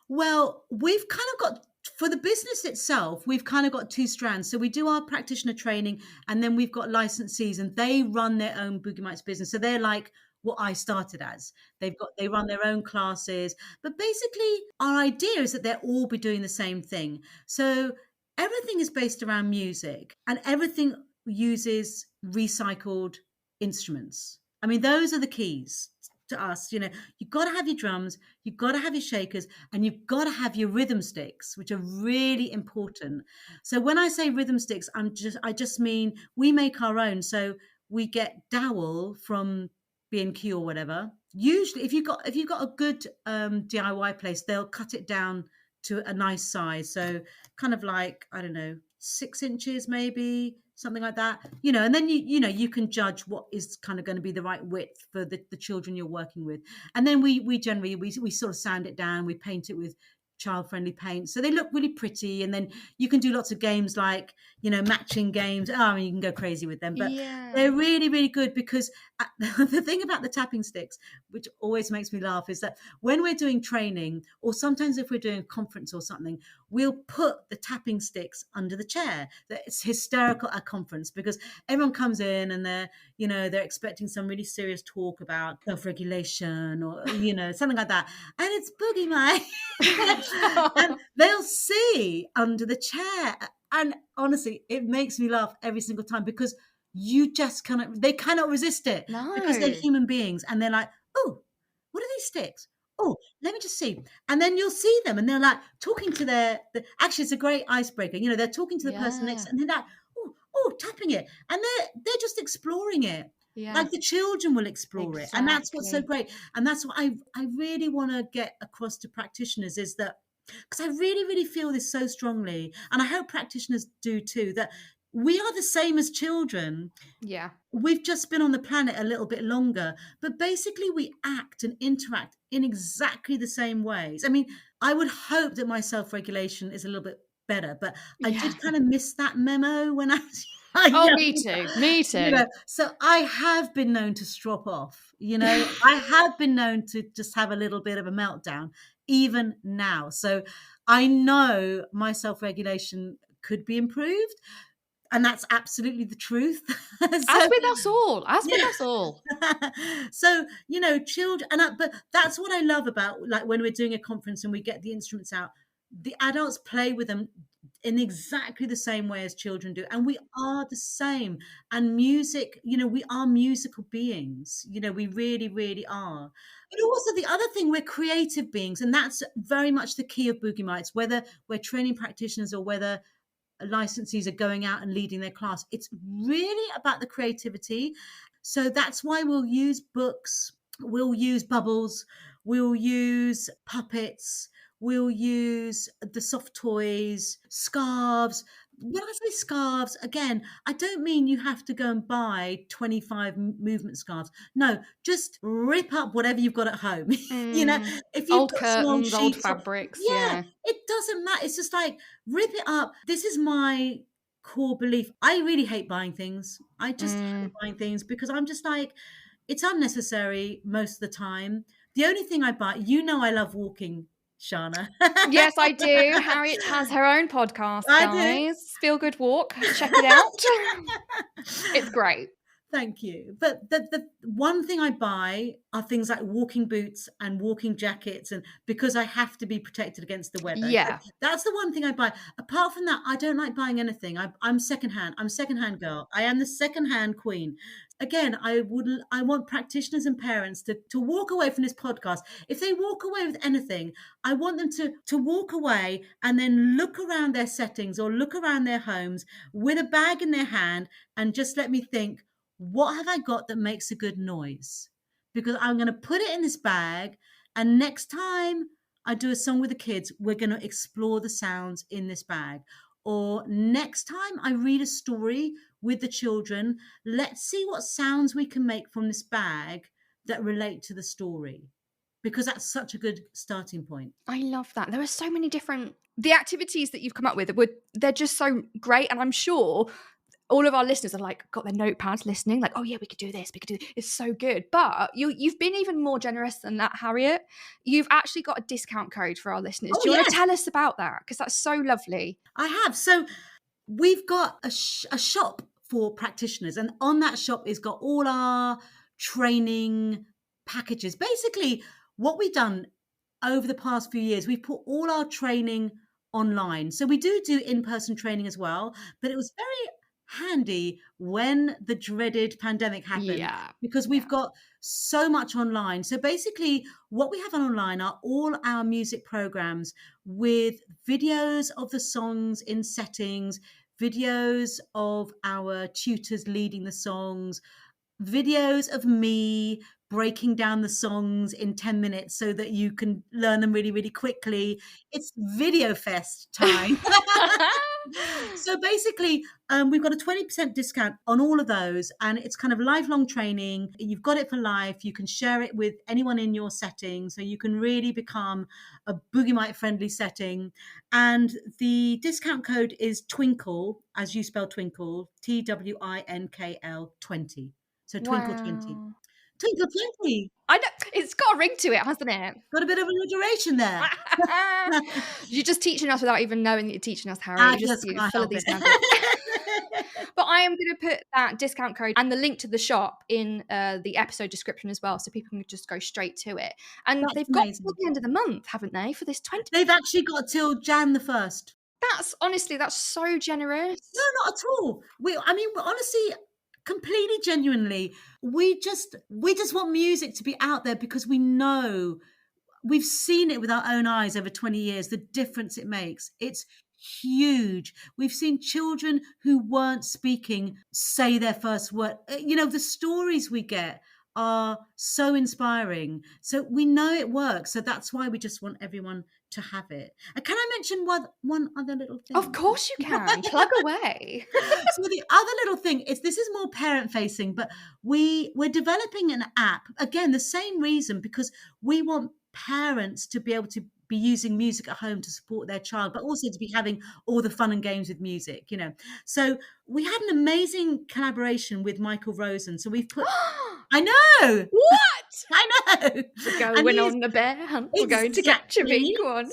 C: Well, we've kind of got, for the business itself, we've kind of got 2 strands. So we do our practitioner training, and then we've got licensees, and they run their own Boogie Mites business. So they're like what I started as. They run their own classes, but basically our idea is that they'll all be doing the same thing. So everything is based around music, and everything uses recycled instruments. I mean, those are the keys to us, you've got to have your drums, you've got to have your shakers, and you've got to have your rhythm sticks, which are really important. So when I say rhythm sticks, I just mean we make our own. So we get dowel from B&Q or whatever. Usually, if you've got a good DIY place, they'll cut it down to a nice size. So kind of like, I don't know, 6 inches maybe, something like that. And then you can judge what is kind of going to be the right width for the children you're working with. And then we generally we sort of sand it down, we paint it with child-friendly paint, so they look really pretty. And then you can do lots of games like matching games. I mean, you can go crazy with them, but they're really, really good, because the thing about the tapping sticks, which always makes me laugh, is that when we're doing training, or sometimes if we're doing a conference or something, we'll put the tapping sticks under the chair. It's hysterical at a conference, because everyone comes in and they're expecting some really serious talk about self-regulation or something like that, and it's Boogie Mites. And they'll see under the chair, and honestly, it makes me laugh every single time, because they cannot resist it.
A: No.
C: Because they're human beings, and they're like, oh, what are these sticks? Oh, let me just see. And then you'll see them, and they're like talking to actually, it's a great icebreaker. They're talking to the person next, and they're like, oh, tapping it, and they're just exploring it.
A: Yeah.
C: Like the children will explore it. And that's what's so great. And that's what I really want to get across to practitioners, is that, because I really, really feel this so strongly, and I hope practitioners do too, that we are the same as children.
A: Yeah.
C: We've just been on the planet a little bit longer, but basically we act and interact in exactly the same ways. I mean, I would hope that my self-regulation is a little bit better, but I did kind of miss that memo when I was
A: me too.
C: So I have been known to strop off, I have been known to just have a little bit of a meltdown, even now. So I know my self-regulation could be improved, and that's absolutely the truth.
A: As with us all.
C: So, children, but that's what I love about, like, when we're doing a conference and we get the instruments out, the adults play with them in exactly the same way as children do, and we are the same. And music, we are musical beings, we really, really are. But also, the other thing, we're creative beings, and that's very much the key of Boogie Mites, whether we're training practitioners or whether licensees are going out and leading their class. It's really about the creativity. So that's why we'll use books, we'll use bubbles, we'll use puppets, we'll use the soft toys, scarves. When I say scarves, again, I don't mean you have to go and buy 25 movement scarves. No, just rip up whatever you've got at home. If you've
A: old
C: got
A: curtains, old
C: sheets,
A: fabrics.
C: It doesn't matter. It's just like, rip it up. This is my core belief. I really hate buying things. I just hate buying things, because I'm just like, it's unnecessary most of the time. The only thing I buy, I love walking, Shána.
A: Yes, I do. Harriet has her own podcast, guys. Feel Good Walk. Check it out. It's great.
C: Thank you. But the one thing I buy are things like walking boots and walking jackets, and because I have to be protected against the weather.
A: Yeah.
C: That's the one thing I buy. Apart from that, I don't like buying anything. I'm secondhand. I'm a secondhand girl. I am the secondhand queen. Again, I want practitioners and parents to walk away from this podcast. If they walk away with anything, I want them to walk away and then look around their settings or look around their homes with a bag in their hand, and just let me think, what have I got that makes a good noise? Because I'm going to put it in this bag, and next time I do a song with the kids, we're going to explore the sounds in this bag. Or next time I read a story with the children, let's see what sounds we can make from this bag that relate to the story, because that's such a good starting point.
A: I love that. There are so many different, the activities that you've come up with, they're just so great. And I'm sure all of our listeners are like, got their notepads listening, like, oh yeah, we could do this. It's so good. But you've been even more generous than that, Harriet. You've actually got a discount code for our listeners. Do you want to tell us about that? Because that's so lovely.
C: I have. So we've got a shop for practitioners, and on that shop is got all our training packages. Basically, what we've done over the past few years, we've put all our training online. So we do in-person training as well, but it was very handy when the dreaded pandemic happened.
A: Yeah.
C: Because we've got so much online. So basically, what we have online are all our music programs with videos of the songs in settings, videos of our tutors leading the songs, videos of me breaking down the songs in 10 minutes so that you can learn them really, really quickly. It's Video Fest time. So basically, we've got a 20% discount on all of those, and it's kind of lifelong training. You've got it for life. You can share it with anyone in your setting, so you can really become a Boogie Mite friendly setting. And the discount code is Twinkl, as you spell Twinkl, TWINKL 20. So Twinkl 20.
A: Wow.
C: Twinkl 20.
A: I know, it's got a ring to it, hasn't it?
C: Got a bit of alliteration there.
A: You're just teaching us without even knowing that you're teaching us, Harry. You're just full of these nuggets. But I am going to put that discount code and the link to the shop in the episode description as well, so people can just go straight to it. And
C: That's
A: they've got
C: amazing.
A: till the end of the month, haven't they, for this 20?
C: They've actually got till Jan the 1st.
A: That's honestly, that's so generous.
C: No, not at all. Honestly, completely genuinely, we just want music to be out there because we know, we've seen it with our own eyes over 20 years, the difference it makes. It's huge. We've seen children who weren't speaking say their first word. The stories we get are so inspiring. So we know it works. So that's why we just want everyone to have it. Can I mention one other little thing?
A: Of course you can. Plug away.
C: So the other little thing is, this is more parent facing, but we're developing an app, again, the same reason, because we want parents to be able to be using music at home to support their child, but also to be having all the fun and games with music, So we had an amazing collaboration with Michael Rosen. So we've put, I know.
A: What?
C: I know.
A: We're going on the bear hunt. We're going to catch a big one.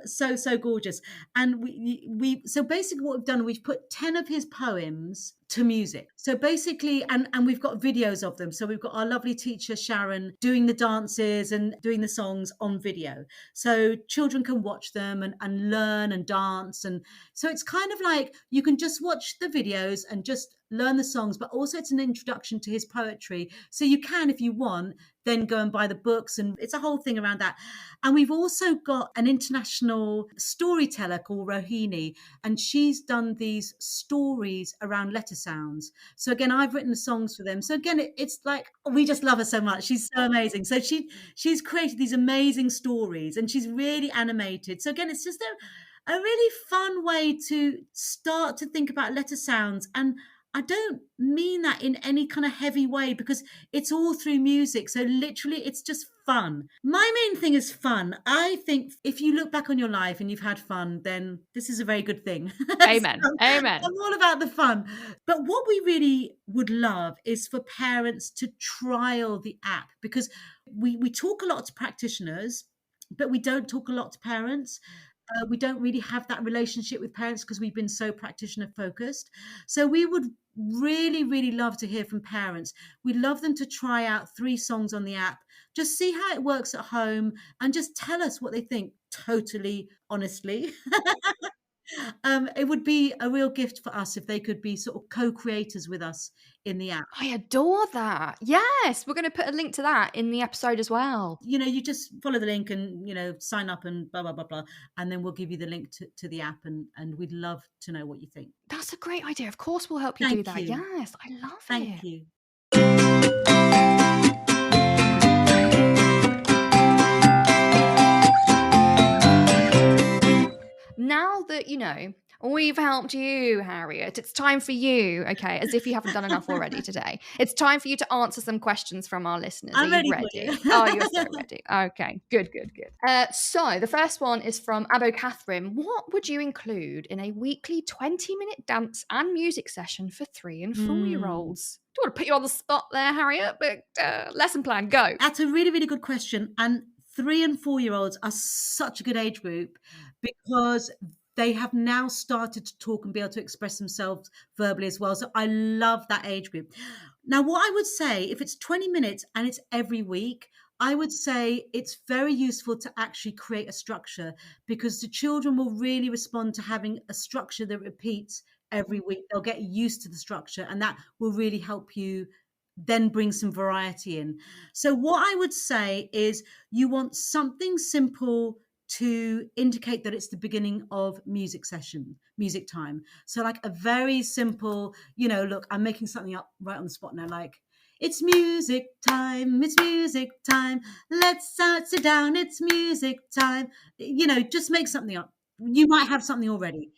C: So gorgeous. And so basically what we've done, we've put 10 of his poems to music. So basically, and we've got videos of them. So we've got our lovely teacher, Sharon, doing the dances and doing the songs on video. So children can watch them and learn and dance. And so it's kind of like, you can just watch the videos and just learn the songs, but also it's an introduction to his poetry. So you can, if you want, then go and buy the books, and it's a whole thing around that. And we've also got an international storyteller called Rohini, and she's done these stories around letter sounds. So again, I've written the songs for them. So again, it's like, we just love her so much. She's so amazing. So she's created these amazing stories, and she's really animated. So again, it's just a really fun way to start to think about letter sounds. And I don't mean that in any kind of heavy way, because it's all through music. So literally, it's just fun. My main thing is fun. I think if you look back on your life and you've had fun, then this is a very good thing.
A: Amen. Amen.
C: I'm all about the fun. But what we really would love is for parents to trial the app, because we talk a lot to practitioners, but we don't talk a lot to parents. We don't really have that relationship with parents because we've been so practitioner focused. So we would really, really love to hear from parents. We'd love them to try out 3 songs on the app, just see how it works at home, and just tell us what they think, totally honestly. It would be a real gift for us if they could be sort of co-creators with us in the app.
A: I adore that. Yes, we're going to put a link to that in the episode as well.
C: You just follow the link and, sign up and blah, blah, blah, blah. And then we'll give you the link to the app, and we'd love to know what you think.
A: That's a great idea. Of course, we'll help you do that. Yes, I love it.
C: Thank you.
A: Now that, we've helped you, Harriet, it's time for you, okay, as if you haven't done enough already today. It's time for you to answer some questions from our listeners.
C: I'm
A: Are you
C: ready.
A: ready? Oh, you're so ready. Okay, good. So the first one is from Abo Catherine. What would you include in a weekly 20-minute dance and music session for 3 and 4-year-olds? Don't want to put you on the spot there, Harriet, but lesson plan, go.
C: That's a really, really good question. And 3 and 4-year-olds are such a good age group because they have now started to talk and be able to express themselves verbally as well. So I love that age group. Now, what I would say, if it's 20 minutes and it's every week, I would say it's very useful to actually create a structure, because the children will really respond to having a structure that repeats every week. They'll get used to the structure, and that will really help you then bring some variety in. So what I would say is you want something simple to indicate that it's the beginning of music time. So like a very simple, look, I'm making something up right on the spot now, like, it's music time, let's sit down, it's music time. Just make something up. You might have something already,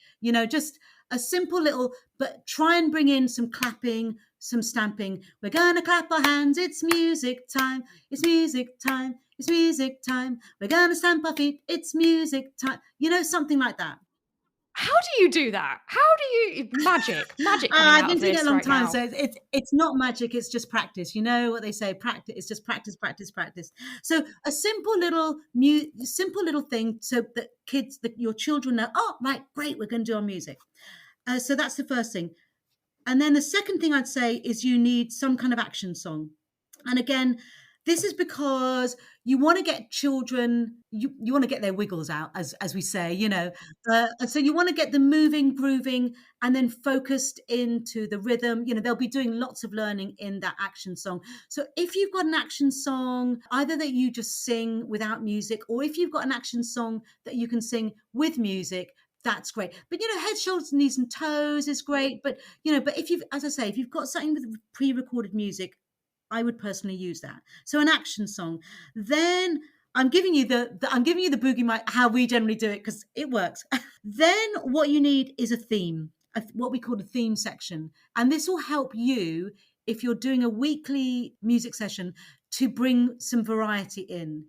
C: just a simple little, but try and bring in some clapping, some stamping. We're gonna clap our hands, it's music time, it's music time, it's music time. We're gonna stamp our feet, it's music time. Something like that.
A: How do you do that? How do you magic coming
C: I've
A: out
C: been
A: of
C: doing it
A: this
C: a long
A: right
C: time,
A: now?
C: so it's not magic. It's just practice. You know what they say? Practice. It's just practice, practice, practice. So a simple little thing, so that your children know. Oh, right, great. We're going to do our music. So that's the first thing. And then the second thing I'd say is you need some kind of action song. And again, this is because you want to get children, you want to get their wiggles out, as we say, and so you want to get them moving, grooving, and then focused into the rhythm. They'll be doing lots of learning in that action song. So if you've got an action song, either that you just sing without music, or if you've got an action song that you can sing with music, that's great. But head, shoulders, knees, and toes is great. But but if you've got something with pre-recorded music, I would personally use that. So an action song. Then I'm giving you the Boogie Mite, how we generally do it, because it works. Then what you need is a theme, what we call a theme section. And this will help you if you're doing a weekly music session to bring some variety in.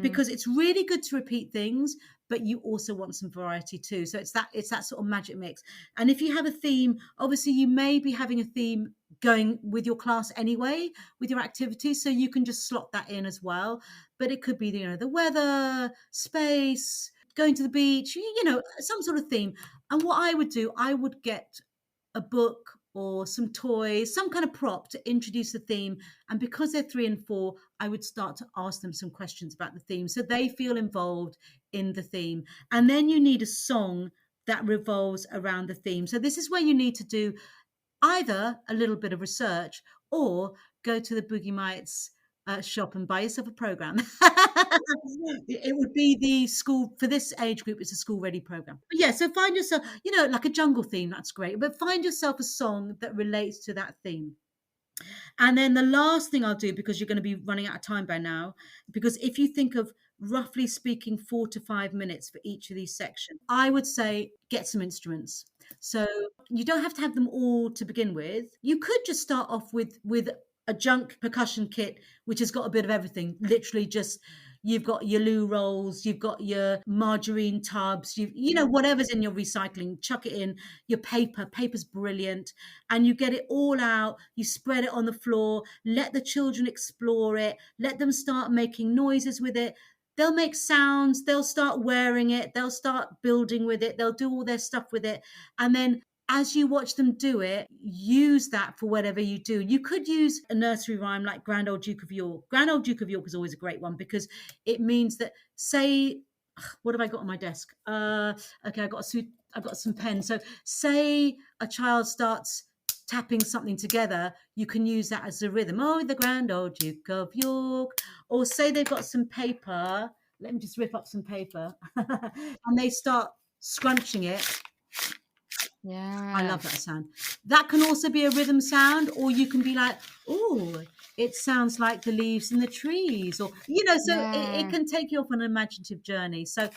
C: Because it's really good to repeat things, but you also want some variety too. So it's that sort of magic mix. And if you have a theme, obviously you may be having a theme going with your class anyway, with your activities, so you can just slot that in as well. But it could be the weather, space, going to the beach, some sort of theme. And what I would do, I would get a book or some toys, some kind of prop to introduce the theme. And because they're 3 and 4, I would start to ask them some questions about the theme so they feel involved in the theme. And then you need a song that revolves around the theme. So this is where you need to do either a little bit of research or go to the Boogie Mites shop and buy yourself a program. It would be the school, for this age group, it's a school ready program. But yeah, so find yourself, like a jungle theme, that's great, but find yourself a song that relates to that theme. And then the last thing I'll do, because you're going to be running out of time by now, because if you think of roughly speaking 4 to 5 minutes for each of these sections, I would say get some instruments. So you don't have to have them all to begin with. You could just start off with a junk percussion kit, which has got a bit of everything. Literally just, you've got your loo rolls, you've got your margarine tubs, whatever's in your recycling, chuck it in. Your paper's brilliant. And you get it all out, you spread it on the floor, let the children explore it, let them start making noises with it. They'll make sounds, they'll start wearing it, they'll start building with it, they'll do all their stuff with it. And then as you watch them do it, use that for whatever you do. You could use a nursery rhyme like Grand Old Duke of York. Grand Old Duke of York is always a great one because it means that, say, what have I got on my desk? Okay, I've got some pens. So say a child starts tapping something together, you can use that as a rhythm. Oh, the Grand Old Duke of York. Or say they've got some paper. Let me just rip up some paper. And they start scrunching it.
A: Yeah,
C: I love that sound. That can also be a rhythm sound, or you can be like, oh, it sounds like the leaves in the trees, or so it can take you off on an imaginative journey. So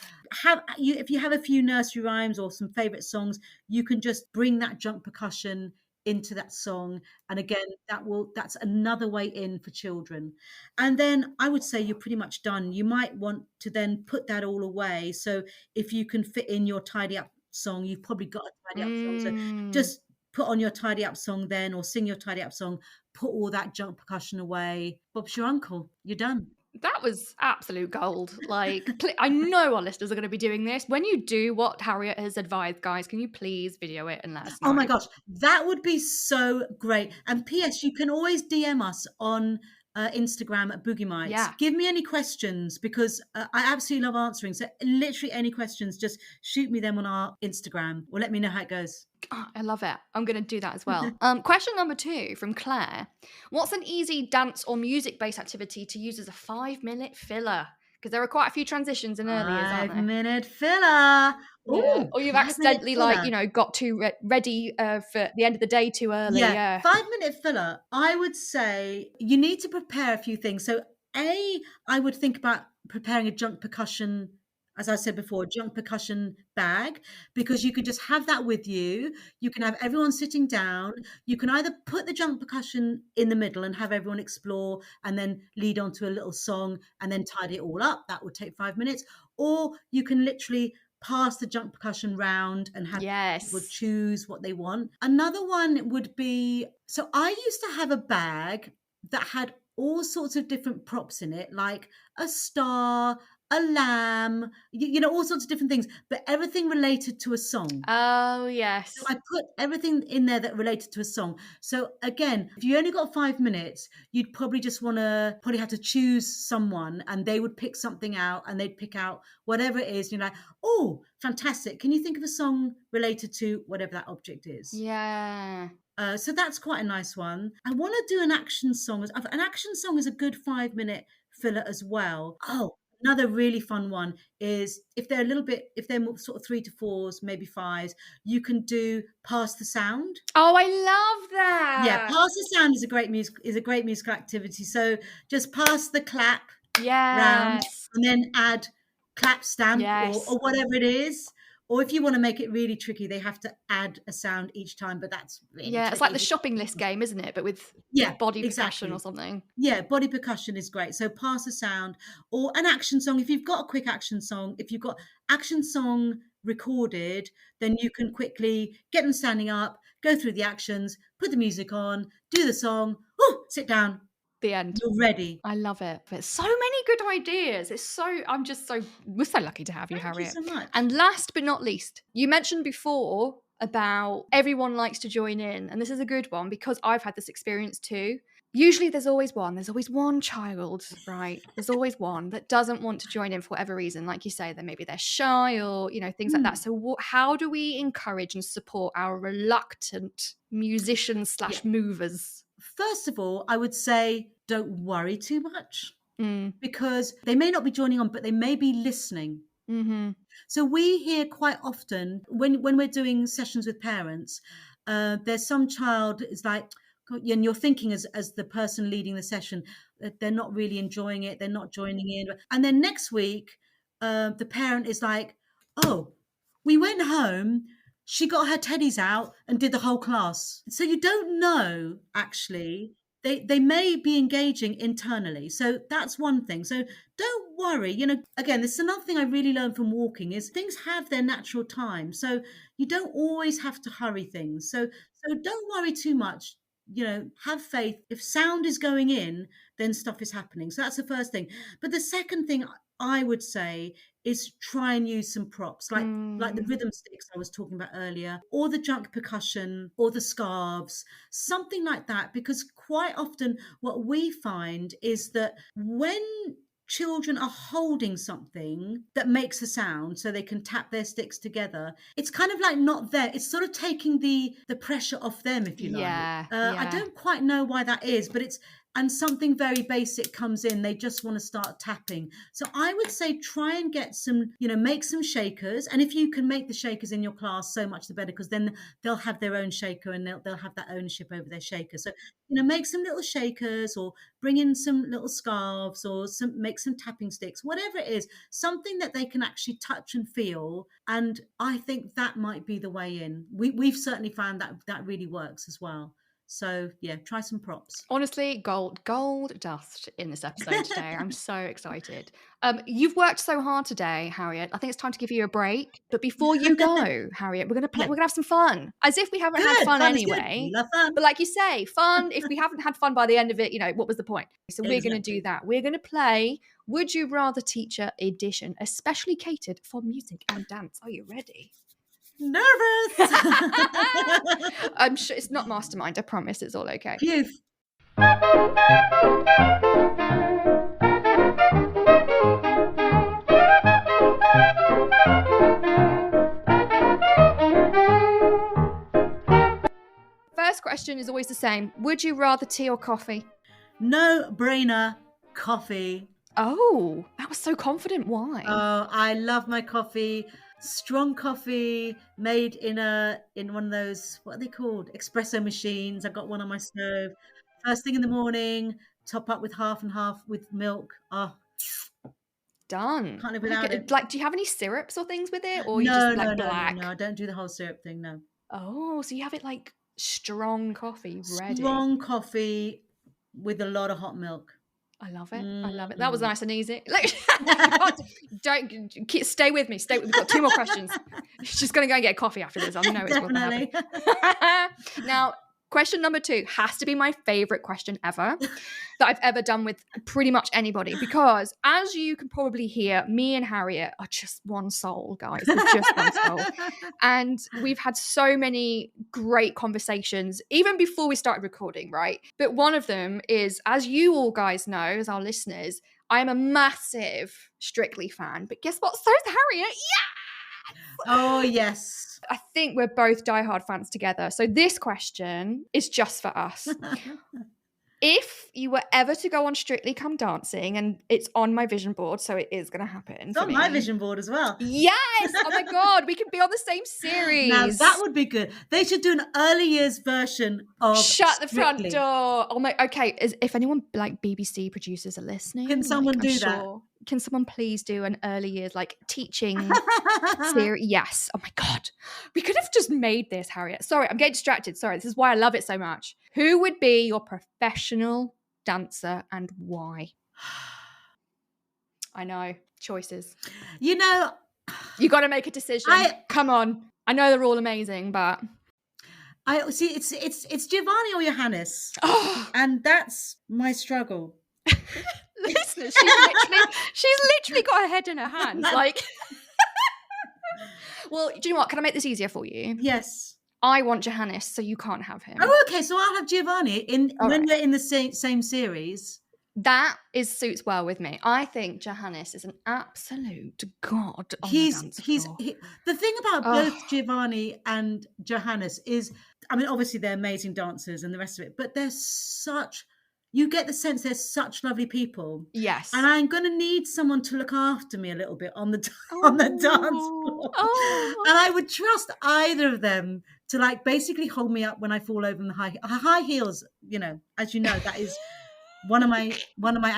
C: if you have a few nursery rhymes or some favorite songs, you can just bring that junk percussion into that song, and again that's another way in for children. And then I would say you're pretty much done. You might want to then put that all away, so if you can fit in your tidy up song, you've probably got a tidy up song, so just put on your tidy up song then, or sing your tidy up song, put all that junk percussion away. Bob's your uncle, you're done.
A: That was absolute gold. Like, I know our listeners are going to be doing this. When you do what Harriet has advised, guys, can you please video it and let us know?
C: Oh my gosh, that would be so great. And PS, you can always DM us on Instagram at Boogie Mites.
A: Yeah.
C: Give me any questions because I absolutely love answering. So literally any questions, just shoot me them on our Instagram or let me know how it goes.
A: Oh, I love it. I'm going to do that as well. Question number 2 from Claire. What's an easy dance or music-based activity to use as a 5-minute filler? Because there are quite a few transitions in earliers, aren't there?
C: 5-minute filler.
A: Yeah.
C: Ooh,
A: Or you've
C: 5-minute
A: accidentally, like,
C: filler.
A: you know, got too ready for the end of the day too early. Yeah.
C: 5-minute filler. I would say you need to prepare a few things. So I would think about preparing a junk percussion, as I said before, a junk percussion bag, because you can just have that with you. You can have everyone sitting down. You can either put the junk percussion in the middle and have everyone explore and then lead on to a little song and then tidy it all up. That would take 5 minutes. Or you can literally pass the junk percussion round and have people choose what they want. Another one would be, so I used to have a bag that had all sorts of different props in it, like a star, a lamb, you know, all sorts of different things, but everything related to a song.
A: Oh, yes.
C: So I put everything in there that related to a song. So again, if you only got 5 minutes, you'd probably just have to choose someone and they would pick something out and they'd pick out whatever it is. You're like, oh, fantastic. Can you think of a song related to whatever that object is?
A: Yeah.
C: So that's quite a nice one. I want to do an action song. An action song is a good 5-minute filler as well. Oh, another really fun one is if they're more sort of 3 to 4s, maybe 5s, you can do Pass the Sound.
A: Oh, I love that.
C: Yeah, Pass the Sound is a great musical activity. So just pass the clap round and then add clap stamp or whatever it is. Or if you want to make it really tricky, they have to add a sound each time, but that's really tricky.
A: It's like the shopping list game, isn't it? But with body percussion or something.
C: Yeah, body percussion is great. So pass a sound or an action song. If you've got a quick action song, if you've got action song recorded, then you can quickly get them standing up, go through the actions, put the music on, do the song, sit down.
A: The end.
C: You're ready.
A: I love it. But so many good ideas. We're so lucky to have you, Harriet.
C: Thank you so much.
A: And last but not least, you mentioned before about everyone likes to join in. And this is a good one because I've had this experience too. Usually there's always one child, right? There's always one that doesn't want to join in for whatever reason. Like you say, maybe they're shy or, you know, things like that. So how do we encourage and support our reluctant musicians / movers?
C: First of all, I would say don't worry too much because they may not be joining on, but they may be listening.
A: Mm-hmm.
C: So we hear quite often when we're doing sessions with parents, there's some child is like, and you're thinking as the person leading the session, that they're not really enjoying it, they're not joining in. And then next week, the parent is like, oh, we went home, she got her teddies out and did the whole class. So you don't know, actually. They may be engaging internally. So that's one thing. So don't worry. You know, again, this is another thing I really learned from walking is things have their natural time. So you don't always have to hurry things. So don't worry too much. You know, have faith. If sound is going in, then stuff is happening. So that's the first thing. But the second thing I would say is try and use some props like the rhythm sticks I was talking about earlier, or the junk percussion, or the scarves, something like that. Because quite often what we find is that when children are holding something that makes a sound so they can tap their sticks together, it's kind of like not there. It's sort of taking the pressure off them, if you like. I don't quite know why that is, but and something very basic comes in, they just want to start tapping. So I would say try and get some, you know, make some shakers. And if you can make the shakers in your class, so much the better, because then they'll have their own shaker and they'll have that ownership over their shaker. So, you know, make some little shakers or bring in some little scarves or make some tapping sticks, whatever it is, something that they can actually touch and feel. And I think that might be the way in. We've certainly found that really works as well. So yeah, try some props.
A: Honestly, gold dust in this episode today. I'm so excited. You've worked so hard today, Harriet. I think it's time to give you a break. But before you go, Harriet, we're gonna play. We're gonna have some fun, as if we haven't had fun anyway.
C: Love fun.
A: But like you say, fun. If we haven't had fun by the end of it, you know, what was the point? So we're gonna do that. We're gonna play Would You Rather Teacher Edition, especially catered for music and dance. Are you ready?
C: Nervous.
A: I'm sure it's not mastermind. I promise it's all okay.
C: Phew.
A: First question is always the same. Would you rather tea or coffee?
C: No brainer, coffee.
A: Oh, that was so confident. Why?
C: Oh, I love my coffee. Strong coffee made in one of those, what are they called? Espresso machines. I got one on my stove. First thing in the morning, top up with half and half with milk. Oh,
A: Done.
C: can't live without it.
A: Like, do you have any syrups or things with it, or you
C: No,
A: just like black?
C: no. I don't do the whole syrup thing. No.
A: Oh, so you have it like strong coffee ready.
C: Strong coffee with a lot of hot milk.
A: I love it. I love it. That was nice and easy. Stay with me. We've got 2 more questions. She's going to go and get coffee after this. I know it's
C: Definitely.
A: going to happen. Now, question number 2 has to be my favorite question ever that I've ever done with pretty much anybody, because as you can probably hear, me and Harriet are just one soul, guys. We're just one soul. And we've had so many great conversations even before we started recording, right? But one of them is, as you all guys know, as our listeners, I am a massive Strictly fan. But guess what? So is Harriet. Yeah!
C: Oh, yes.
A: I think we're both diehard fans together. So this question is just for us. If you were ever to go on Strictly Come Dancing, and it's on my vision board, so it is going to happen.
C: It's on my vision board as well.
A: Yes! Oh my God, we could be on the same series.
C: Now that would be good. They should do an early years version of
A: Shut the front
C: Strictly.
A: door. Oh my, okay. If anyone like BBC producers are listening,
C: Can someone do that?
A: Can someone please do an early years like teaching series? Yes. Oh my God. We could have just made this, Harriet. Sorry, I'm getting distracted. Sorry. This is why I love it so much. Who would be your professional dancer and why? I know. Choices.
C: You know,
A: you got to make a decision. Come on. I know they're all amazing, but
C: I see it's Giovanni or Johannes.
A: Oh.
C: And that's my struggle.
A: Listeners, she's literally got her head in her hands. Like, well, do you know what? Can I make this easier for you?
C: Yes.
A: I want Johannes, so you can't have him.
C: Oh, okay. So I'll have Giovanni when we're in the same series.
A: That suits well with me. I think Johannes is an absolute god on the dance floor.
C: The thing about both Giovanni and Johannes is, I mean, obviously they're amazing dancers and the rest of it, but you get the sense they're such lovely people.
A: Yes.
C: And I'm going to need someone to look after me a little bit on the dance floor.
A: Oh.
C: And I would trust either of them to like basically hold me up when I fall over in the high heels. You know, as you know, that is one of my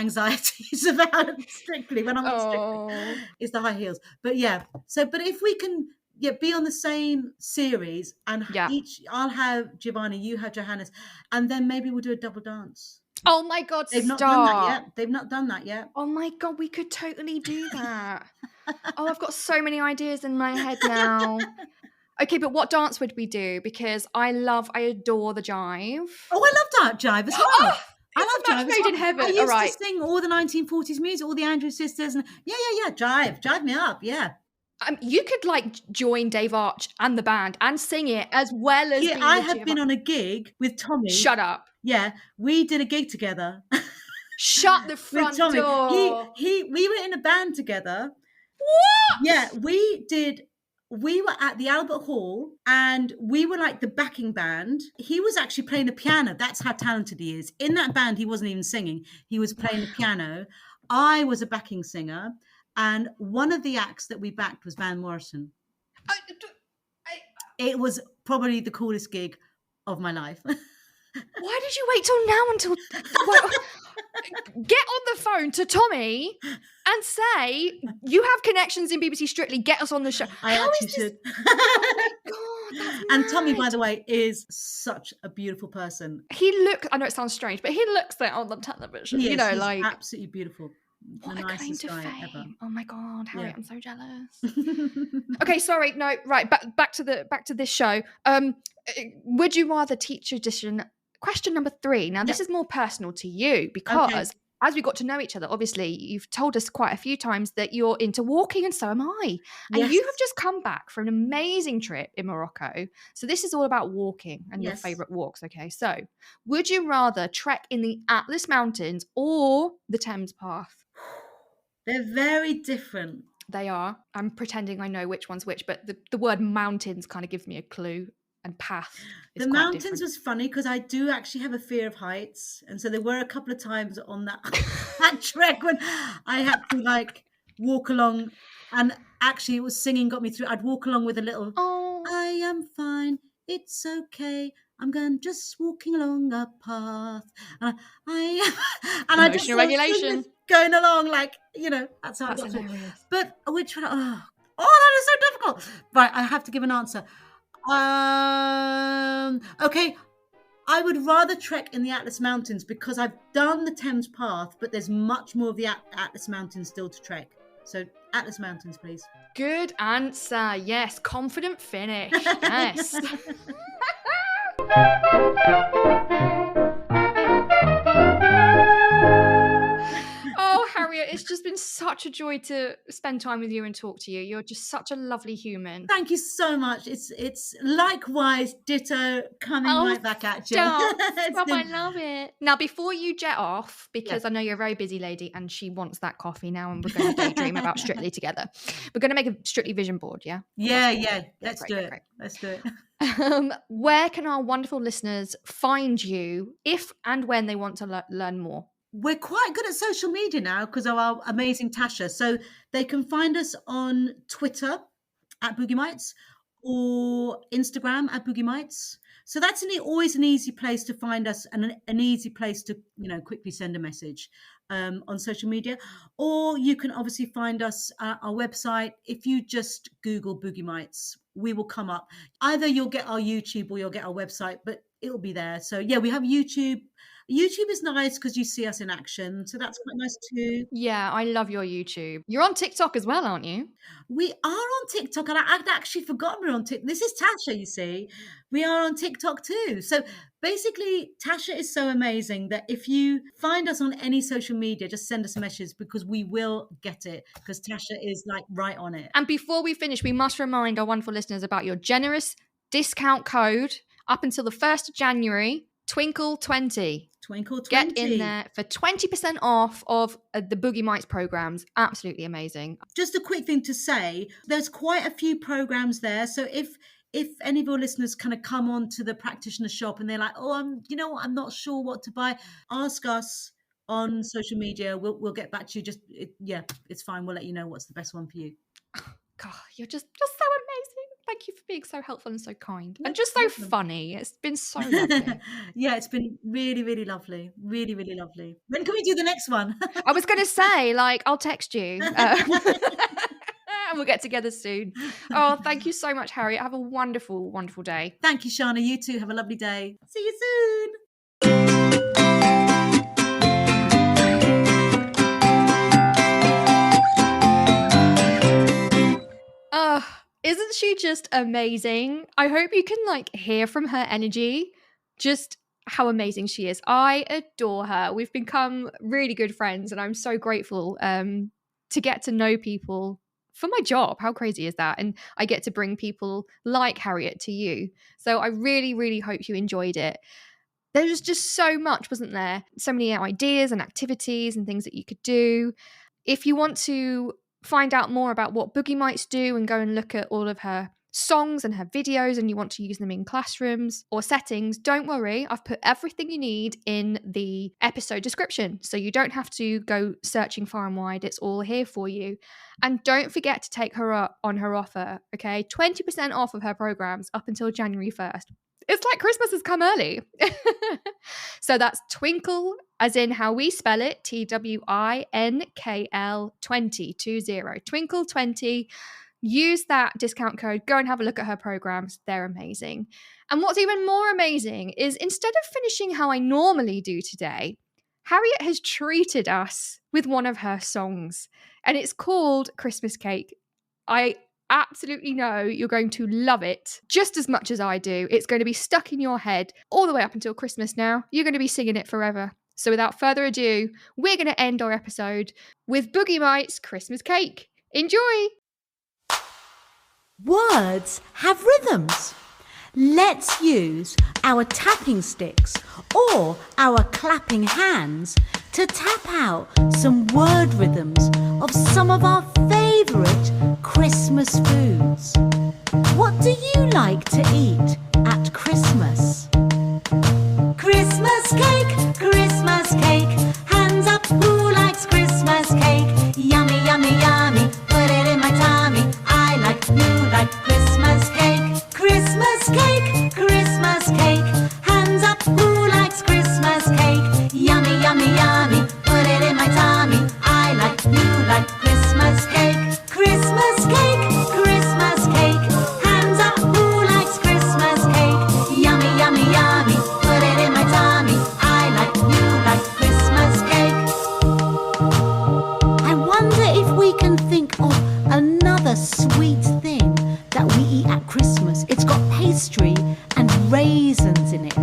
C: anxieties about Strictly when I'm on Strictly is the high heels. But yeah, but if we can be on the same series and I'll have Giovanni, you have Johannes, and then maybe we'll do a double dance.
A: Oh my God,
C: They've not done that yet. They've not done that yet.
A: Oh my God, we could totally do that. I've got so many ideas in my head now. Okay, but what dance would we do? Because I adore the jive.
C: Oh, I love jive as well. I love jive.
A: Made in heaven.
C: I used to sing all the 1940s music, all the Andrews Sisters, and jive me up, yeah.
A: You could like join Dave Arch and the band and sing it as well as.
C: Yeah, I have been on a gig with Tommy.
A: Shut up.
C: Yeah, we did a gig together.
A: Shut the front door.
C: We were in a band together.
A: What?
C: Yeah, we did. We were at the Albert Hall and we were like the backing band. He was actually playing the piano. That's how talented he is. In that band, he wasn't even singing. He was playing the piano. I was a backing singer. And one of the acts that we backed was Van Morrison. It was probably the coolest gig of my life.
A: Why did you wait till now get on the phone to Tommy and say, you have connections in BBC Strictly, get us on the show.
C: I actually should.
A: Oh my God, that's
C: and
A: mad.
C: Tommy, by the way, is such a beautiful person.
A: I know it sounds strange, but he looks there on the television.
C: He's
A: like
C: absolutely beautiful.
A: What
C: the
A: a claim
C: nicest
A: to
C: guy
A: fame.
C: ever.
A: Oh my God, Harriet,
C: Yeah.
A: I'm so jealous. Okay, sorry, no, right, back to this show. Would you rather teacher edition? Question number 3. Now, this is more personal to you because as we got to know each other, obviously, you've told us quite a few times that you're into walking, and so am I. And
C: Yes.
A: you have just come back from an amazing trip in Morocco. So this is all about walking and your
C: Yes.
A: favourite walks. Okay, so would you rather trek in the Atlas Mountains or the Thames Path?
C: They're very different.
A: They are. I'm pretending I know which one's which, but the word mountains kind of gives me a clue, and path is
C: The
A: quite
C: mountains
A: different.
C: was funny because I do actually have a fear of heights, and so there were a couple of times on that trek when I had to like walk along, and actually it was singing got me through. I'd walk along with a little,
A: Oh,
C: I am fine, it's okay, I'm going just walking along a path, and I just
A: emotional regulation.
C: going along like, you know, that's how I
A: That's
C: got through.
A: hilarious.
C: But which one? Oh, that is so difficult. Right, I have to give an answer. Okay, I would rather trek in the Atlas Mountains because I've done the Thames Path, but there's much more of the Atlas Mountains still to trek. So Atlas Mountains, please.
A: Good answer. Yes, confident finish. Yes. Oh, Harriet, it's just been such a joy to spend time with you and talk to you. You're just such a lovely human.
C: Thank you so much. It's likewise ditto coming right back at you.
A: Stop.
C: It's
A: Stop,
C: been-
A: I love it. Now, before you jet off, because
C: Yes.
A: I know you're a very busy lady and she wants that coffee now, and we're going to daydream about Strictly together. We're going to make a Strictly vision board, yeah?
C: Yeah. Let's
A: great,
C: do
A: great,
C: it.
A: great.
C: Let's do it.
A: Where can our wonderful listeners find you if and when they want to learn more?
C: We're quite good at social media now because of our amazing Tasha. So they can find us on Twitter at Boogie Mites or Instagram at Boogie Mites. So that's always an easy place to find us and an easy place to, you know, quickly send a message on social media. Or you can obviously find us at our website. If you just Google Boogie Mites, we will come up. Either you'll get our YouTube or you'll get our website, but it'll be there. So yeah, we have YouTube. YouTube is nice because you see us in action. So that's quite nice too.
A: Yeah, I love your YouTube. You're on TikTok as well, aren't you?
C: We are on TikTok, and I'd actually forgotten we're on TikTok. This is Tasha, you see. We are on TikTok too. So basically, Tasha is so amazing that if you find us on any social media, just send us a message because we will get it because Tasha is like right on it.
A: And before we finish, we must remind our wonderful listeners about your generous discount code up until the 1st of January, Twinkl20.
C: Twinkl20.
A: Get in there for 20% off of the Boogie Mites programs. Absolutely amazing.
C: Just a quick thing to say, there's quite a few programs there. So if any of your listeners kind of come on to the practitioner shop and they're like, oh, I'm not sure what to buy, ask us on social media. We'll get back to you. It's fine. We'll let you know what's the best one for you.
A: God, you're just so amazing. Thank you for being so helpful and so kind. And just so funny. It's been so lovely.
C: Yeah, it's been really, really lovely. Really, really lovely. When can we do the next one?
A: I was going to say, like, I'll text you. And we'll get together soon. Oh, thank you so much, Harriet. Have a wonderful, wonderful day.
C: Thank you, Shána. You too. Have a lovely day. See you soon.
A: Isn't she just amazing? I hope you can like hear from her energy just how amazing she is. I adore her. We've become really good friends and I'm so grateful to get to know people for my job. How crazy is that? And I get to bring people like Harriet to you. So I really, really hope you enjoyed it. There was just so much, wasn't there? So many ideas and activities and things that you could do. If you want to find out more about what Boogie Mites do and go and look at all of her songs and her videos and you want to use them in classrooms or settings, don't worry. I've put everything you need in the episode description. So you don't have to go searching far and wide. It's all here for you. And don't forget to take her up on her offer, okay? 20% off of her programs up until January 1st. It's like Christmas has come early. So that's Twinkl, as in how we spell it, TWINKL 20. Twinkl20. Use that discount code. Go and have a look at her programs. They're amazing. And what's even more amazing is instead of finishing how I normally do today, Harriet has treated us with one of her songs. And it's called Christmas Cake. I absolutely know you're going to love it just as much as I do. It's going to be stuck in your head all the way up until Christmas now. You're going to be singing it forever. So without further ado, we're going to end our episode with Boogie Mites' Christmas Cake. Enjoy!
D: Words have rhythms. Let's use our tapping sticks or our clapping hands to tap out some word rhythms of some of our favourite Christmas foods. What do you like to eat at Christmas? Christmas cake, hands up, who likes Christmas cake? Yummy, yummy, yummy, put it in my tummy. I like, you like Christmas cake. Christmas cake, hands up, who likes Christmas cake? Yummy, yummy, yummy, put it in my tummy. I like, you like Christmas cake. Christmas cake, hands up, who likes Christmas cake? Yummy, yummy, yummy, put it in my tummy. I like, you like Christmas cake. I wonder if we can think of another sweet thing that we eat at Christmas. It's got pastry and raisins in it.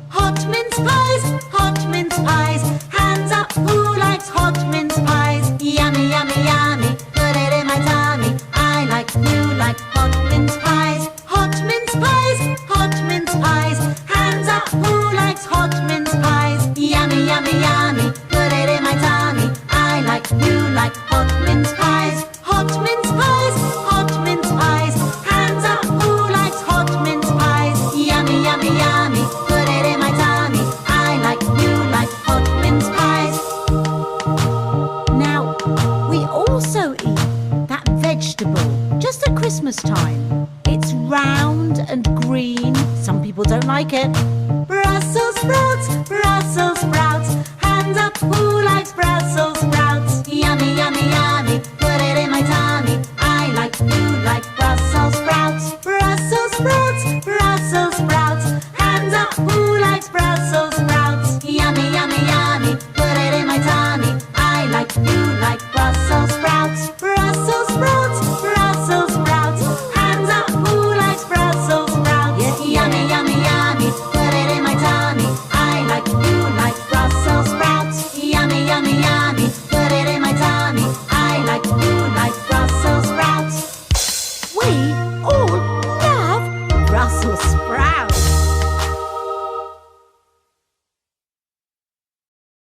D: Hot mince pies, hands up, who likes hot mince pies? Yummy, yummy, yummy, put it in my tummy. I like, you like hot mince pies. Hot mince pies, hands up, who likes hot mince pies? Yummy, yummy, yummy, put it in my tummy. I like, you like hot mince pies. Hot mince pies, hands up, who likes hot mince pies? Yummy, yummy, yummy, put it in my tummy. I like, you like hot mince pies. Now, we also eat that vegetable just at Christmas time. It's round and green. Some people don't like it. Brussels sprouts,